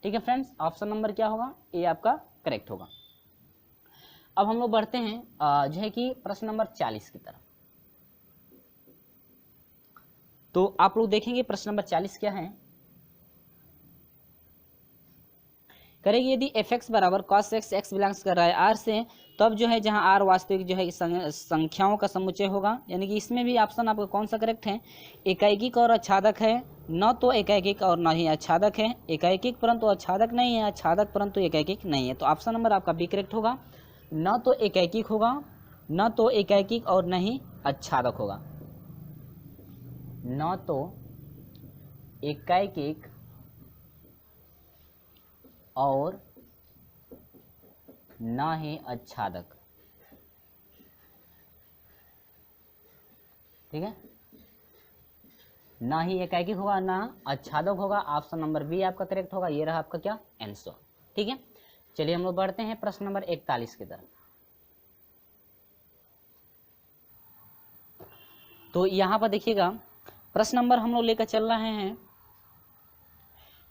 ठीक है फ्रेंड्स, ऑप्शन नंबर क्या होगा, ए आपका करेक्ट होगा। अब हम लोग बढ़ते हैं जो है कि प्रश्न नंबर 40 की तरफ। तो आप लोग देखेंगे प्रश्न नंबर 40 क्या है, करेंगे यदि fx बराबर cos x, x बिलोंग्स कर रहा है R से, तब जो है जहां R वास्तविक जो है संख्याओं का समुच्चय होगा। यानी कि इसमें भी ऑप्शन आपका कौन सा करेक्ट है, एकैकिक और आच्छादक है, न तो एकैकिक और न ही आच्छादक है, एकैकिक परंतु आच्छादक नहीं है, आच्छादक परंतु एकैकिक नहीं है। तो ऑप्शन नंबर आपका बी करेक्ट होगा, न तो एकैकिक होगा, न तो एकैकिक और न ही आच्छादक होगा, न तो एकैकिक और ना ही आच्छादक। ठीक है, ना ही एकैकिक होगा ना आच्छादक होगा, ऑप्शन नंबर बी आपका करेक्ट होगा। ये रहा आपका क्या आंसर। ठीक है, चलिए हम लोग बढ़ते हैं प्रश्न नंबर 41 की तरफ। तो यहां पर देखिएगा प्रश्न नंबर हम लोग लेकर चल रहे हैं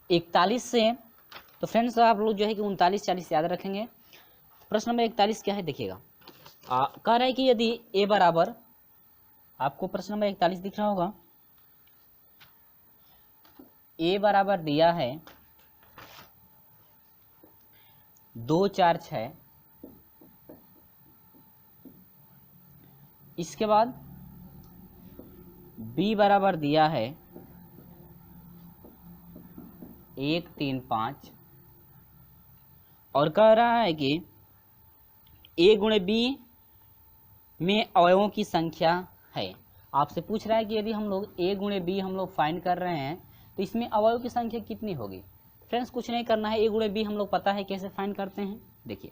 41 से। तो फ्रेंड्स आप लोग जो है कि 39 40 याद रखेंगे। प्रश्न नंबर 41 क्या है देखिएगा, कह रहा है कि यदि a बराबर, आपको प्रश्न नंबर 41 दिख रहा होगा, a बराबर दिया है 2 4 6, इसके बाद b बराबर दिया है 1 3 5, और कह रहा है कि a गुणे b में अवयवों की संख्या है। आपसे पूछ रहा है कि यदि हम लोग a गुणे b हम लोग फाइंड कर रहे हैं तो इसमें अवयव की संख्या कितनी होगी। फ्रेंड्स कुछ नहीं करना है, a गुणे b हम लोग पता है कैसे फाइंड करते हैं। देखिए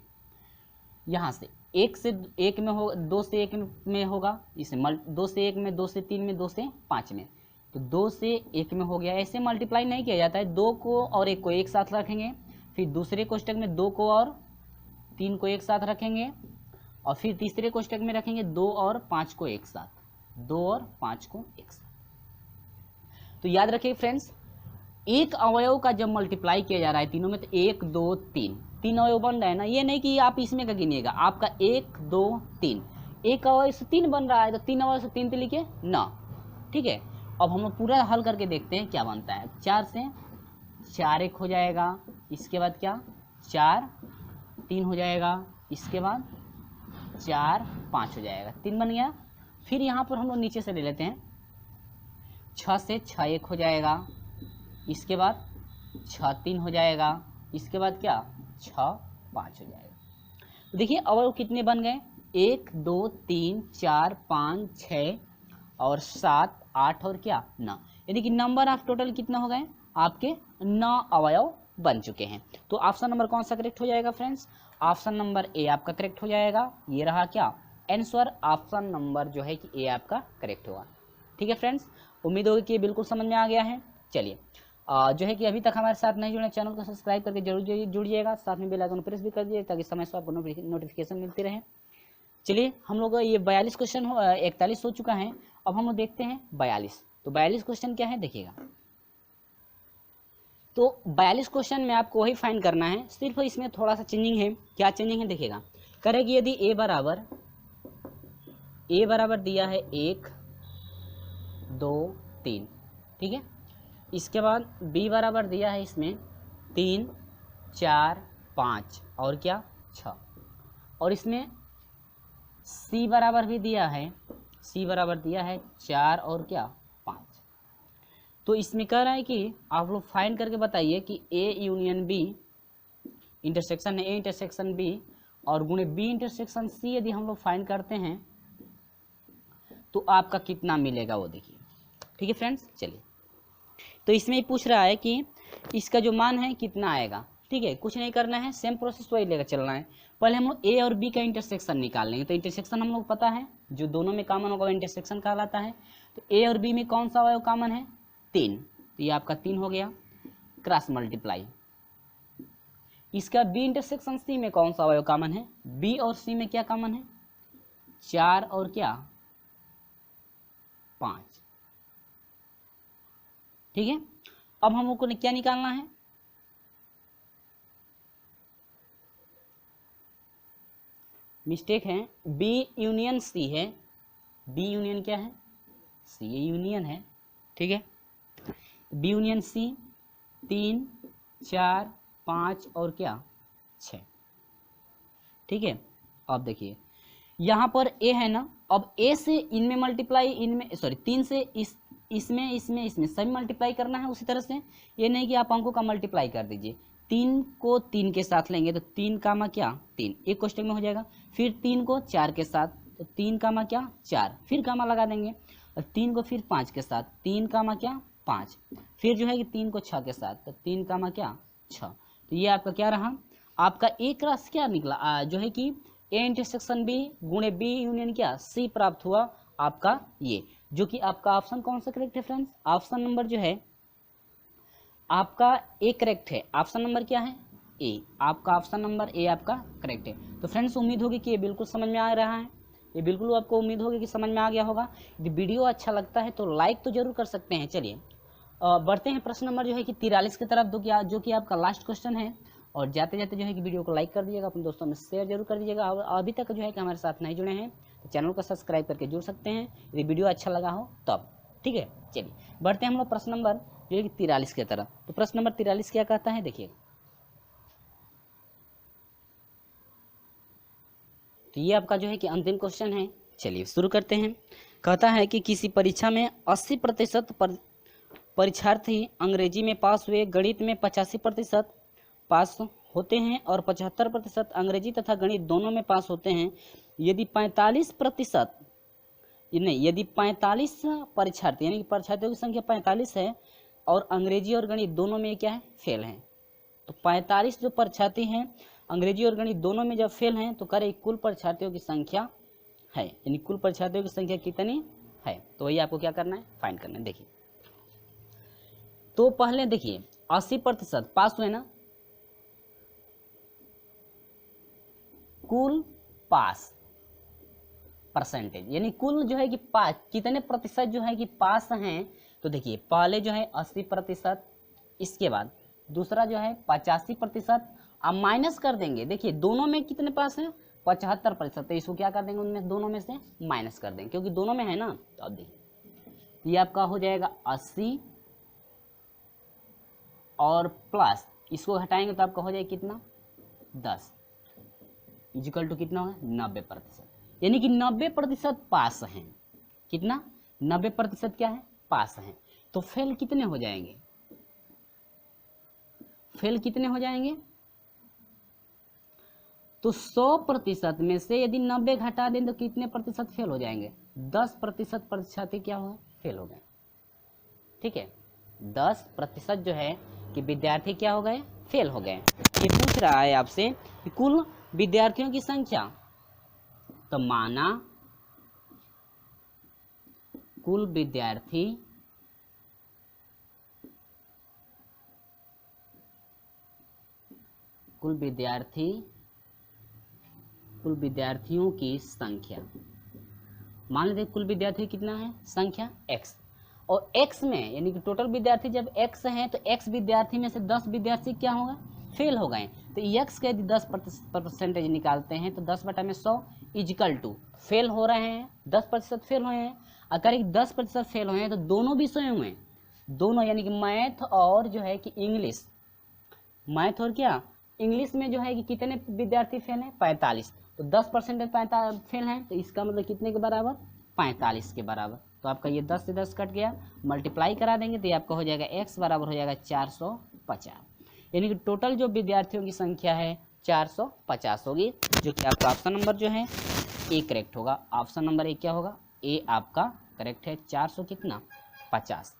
यहाँ से 1 से 1 में होगा, 2 से 1 में होगा, इसे 2 से 1 में, 2 से 3 में, 2 से 5 में, तो 2 से 1 में हो गया। ऐसे मल्टीप्लाई नहीं किया जाता है, 2 को और 1 को एक साथ रखेंगे, फिर दूसरे कोष्टक में 2 को और 3 को एक साथ रखेंगे, और फिर तीसरे कोष्टक में रखेंगे 2 और 5 को एक साथ, 2 और 5 को एक साथ। तो याद रखिए फ्रेंड्स, एक अवयव का जब मल्टीप्लाई किया जा रहा है तीनों में, तो 1 2 3 अवयव बन रहा है ना। ये नहीं कि आप इसमें का गिनिएगा, आपका 1 2 3, एक अवयव से 3 बन रहा है तो 3 अवयव से 3 लिखिए ना। ठीक है, अब हम लोग पूरा हल करके देखते हैं क्या बनता है। 4 से 4 1 हो जाएगा, इसके बाद क्या 4 3 हो जाएगा, इसके बाद 4 5 हो जाएगा, 3 बन गया। फिर यहाँ पर हम लोग नीचे से ले लेते हैं, 6 से 6 1 हो जाएगा, इसके बाद 6 3 हो जाएगा, इसके बाद क्या 6 5 हो जाएगा। तो देखिए अवयव कितने बन गए, 1 2 3 4 5 6 और 7 8 और क्या 9, यानी कि नंबर ऑफ टोटल कितना हो गए आपके 9 अवयव बन चुके हैं। तो ऑप्शन नंबर कौन सा करेक्ट हो जाएगा फ्रेंड्स, ऑप्शन नंबर ए आपका करेक्ट हो जाएगा। ये रहा क्या आंसर, ऑप्शन नंबर जो है कि ए आपका करेक्ट होगा। ठीक है फ्रेंड्स, उम्मीद होगी कि ये बिल्कुल समझ में आ गया है। चलिए जो है कि अभी तक हमारे साथ नहीं जुड़े चैनल को सब्सक्राइब करके जरूर जुड़िएगा, साथ में बेल आइकन प्रेस भी कर दीजिए ताकि समय से आपको नोटिफिकेशन मिलती रहे। चलिए हम लोग ये 42 क्वेश्चन 41 हो चुका है, अब हम लोग देखते हैं 42। तो 42 क्वेश्चन क्या है देखिएगा, तो 42 क्वेश्चन में आपको वही फाइंड करना है, सिर्फ इसमें थोड़ा सा चेंजिंग है। क्या चेंजिंग है देखिएगा, करें कि यदि ए बराबर दिया है 1 2 3, ठीक है, इसके बाद बी बराबर दिया है इसमें 3 4 5 और क्या 6, और इसमें सी बराबर भी दिया है, सी बराबर दिया है 4 और क्या 5। तो इसमें कह रहा है कि आप लोग फाइंड करके बताइए कि ए यूनियन बी इंटरसेक्शन है, ए इंटरसेक्शन बी और गुणे बी इंटरसेक्शन सी यदि हम लोग फाइंड करते हैं तो आपका कितना मिलेगा वो देखिए। ठीक है फ्रेंड्स, चलिए तो इसमें ही पूछ रहा है कि इसका जो मान है कितना आएगा। ठीक है, कुछ नहीं करना है, सेम प्रोसेस वही लेकर चलना है। पहले हम लोग ए और बी का इंटरसेक्शन निकाल लेंगे। तो इंटरसेक्शन हम लोग पता है जो दोनों में कॉमन होगा इंटरसेक्शन कहलाता है। तो ए और बी में कौन सा अवयव कॉमन है 3, तो ये आपका 3 हो गया, क्रॉस मल्टीप्लाई। इसका बी इंटरसेक्शन सी में कौन सा अवयव कॉमन है, बी और सी में क्या कॉमन है 4 और क्या 5। ठीक है, अब हम लोग को क्या निकालना है, मिस्टेक है, बी यूनियन सी है, बी यूनियन क्या है सी, ये यूनियन है। ठीक है, बी यूनियन सी 3 4 5 और क्या 6। ठीक है, अब देखिए यहाँ पर ए है ना, अब ए से इनमें मल्टीप्लाई, इनमें सॉरी 3 से इसमें सभी मल्टीप्लाई करना है उसी तरह से। ये नहीं कि आप अंकों का मल्टीप्लाई कर दीजिए, 3 को 3 के साथ लेंगे तो 3 कामा क्या 3 एक क्वेश्चन में हो जाएगा, फिर 3 को 4 के साथ तो 3 कामा क्या 4, फिर कामा लगा देंगे, और 3 को फिर 5 के साथ 3 कामा क्या 5, फिर जो है कि 3 को 6 के साथ तो 3 कामा क्या 6। तो ये आपका क्या रहा, आपका एक रास क्या निकला जो है कि ए इंटरसेक्शन बी गुणे बी यूनियन क्या सी प्राप्त हुआ आपका, ये जो कि आपका ऑप्शन कौन सा करेक्ट है फ्रेंड्स, ऑप्शन नंबर जो है आपका ए करेक्ट है। ऑप्शन नंबर क्या है ए, आपका ऑप्शन नंबर ए आपका करेक्ट है। तो फ्रेंड्स उम्मीद होगी कि ये बिल्कुल समझ में आ रहा है, ये बिल्कुल आपको उम्मीद होगी कि समझ में आ गया होगा। यदि वीडियो अच्छा लगता है तो लाइक तो जरूर कर सकते हैं। चलिए बढ़ते हैं प्रश्न नंबर जो है कि 43 की तरफ, जो कि आपका लास्ट क्वेश्चन है। और जाते जाते जो है कि वीडियो को लाइक कर दीजिएगा, अपने दोस्तों में शेयर जरूर कर दीजिएगा। और अभी तक जो है कि हमारे साथ नहीं जुड़े हैं तो चैनल को सब्सक्राइब करके जुड़ सकते हैं यदि वीडियो अच्छा लगा हो तब। ठीक है, चलिए बढ़ते हैं हम लोग प्रश्न नंबर जो है कि 43 की तरफ। तो प्रश्न नंबर 43 क्या कहता है देखिए, तो ये आपका जो है कि अंतिम क्वेश्चन है। चलिए शुरू करते हैं। कहता है कि किसी परीक्षा में 80% परीक्षार्थी अंग्रेजी में पास हुए, गणित में 85% पास होते हैं और 75% अंग्रेजी तथा गणित दोनों में पास होते हैं। यदि 45% नहीं, यदि 45 परीक्षार्थी यानी कि परीक्षार्थियों की संख्या 45 है और अंग्रेजी और गणित दोनों में क्या है फेल हैं, तो 45 जो परीक्षार्थी हैं अंग्रेजी और गणित दोनों में जब फेल हैं तो करें कुल परीक्षार्थियों की संख्या है, यानी कुल परीक्षार्थियों की संख्या कितनी है, तो वही आपको क्या करना है फाइंड करना है। देखिए तो पहले देखिए 80% पास हुए ना, कुल पास परसेंटेज यानी कुल जो है कि कितने प्रतिशत जो है कि पास हैं। तो देखिए पहले जो है 80%, इसके बाद दूसरा जो है 85%, अब माइनस कर देंगे। देखिए दोनों में कितने पास हैं 75%, तो इसको क्या कर देंगे उनमें दोनों में से माइनस कर देंगे क्योंकि दोनों में है ना। तो अब देखिए ये आपका हो जाएगा 80 और प्लस इसको हटाएंगे तो आपका हो जाएगा कितना 10 इजिकल टू कितना होगा 90%, यानी कि 90% पास हैं। कितना 90% क्या है पास हैं। तो फेल कितने हो जाएंगे, फेल कितने हो जाएंगे? तो 100% में से यदि 90 घटा दें तो कितने प्रतिशत फेल हो जाएंगे? 10% परीक्षार्थी क्या हुआ? फेल हो गए। ठीक है, 10% जो है कि विद्यार्थी क्या हो गए? फेल हो गए। ये पूछ रहा है आपसे कि कुल विद्यार्थियों की संख्या, तो माना कुल विद्यार्थियों की संख्या, मान लेते कुल विद्यार्थी कितना है? संख्या x, और x में यानी कि टोटल विद्यार्थी जब x हैं तो x विद्यार्थी में से 10 विद्यार्थी क्या होगा? फेल हो गए। तो x का यदि 10% निकालते हैं तो 10/100 इजिकल टू फेल हो रहे हैं, 10% फेल हुए हैं। अगर 10% फेल हुए हैं तो दोनों विषयों में, दोनों यानी कि मैथ और जो है कि इंग्लिश, मैथ और क्या इंग्लिश में जो है कि कितने विद्यार्थी फेल हैं? 45। तो 10% फेल हैं तो इसका मतलब कितने के बराबर? 45 के बराबर। तो आपका ये 10 से 10 कट गया, मल्टीप्लाई करा देंगे तो ये आपका हो जाएगा x बराबर हो जाएगा 450, यानी कि टोटल जो विद्यार्थियों की संख्या है 450 होगी, जो कि आपका ऑप्शन नंबर जो है ए करेक्ट होगा। ऑप्शन नंबर ए क्या होगा? ए आपका करेक्ट है। 400 कितना? 50,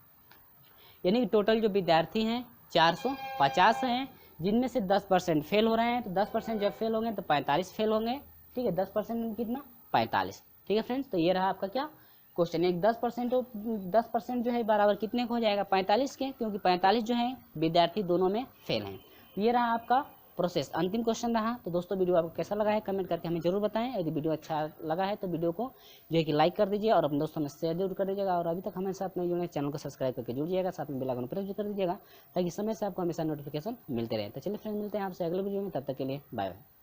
यानी कि टोटल जो विद्यार्थी हैं 450 हैं, जिनमें से 10% फेल हो रहे हैं। तो 10% जब फेल होंगे तो 45 फेल होंगे। ठीक है, 10% में कितना? 45। ठीक है फ्रेंड्स, तो ये रहा आपका क्या क्वेश्चन। एक 10% जो है बराबर कितने को हो जाएगा? 45 के, क्योंकि 45 जो है विद्यार्थी दोनों में फेल हैं। ये रहा आपका प्रोसेस, अंतिम क्वेश्चन रहा। तो दोस्तों वीडियो आपको कैसा लगा है कमेंट करके हमें जरूर बताएं। यदि वीडियो अच्छा लगा है तो वीडियो को जो है कि लाइक कर दीजिए और अपने दोस्तों में शेयर जरूर कर दीजिएगा। और अभी तक हमारे साथ नहीं जुड़े चैनल को सब्सक्राइब करके जुड़िएगा, साथ में बेल आइकन प्रेस भी कर दीजिएगा ताकि समय से आपको हमेशा नोटिफिकेशन मिलते रहे। तो चलिए फ्रेंड्स, मिलते हैं आपसे अगले वीडियो में, तब तक के लिए बाय बाय।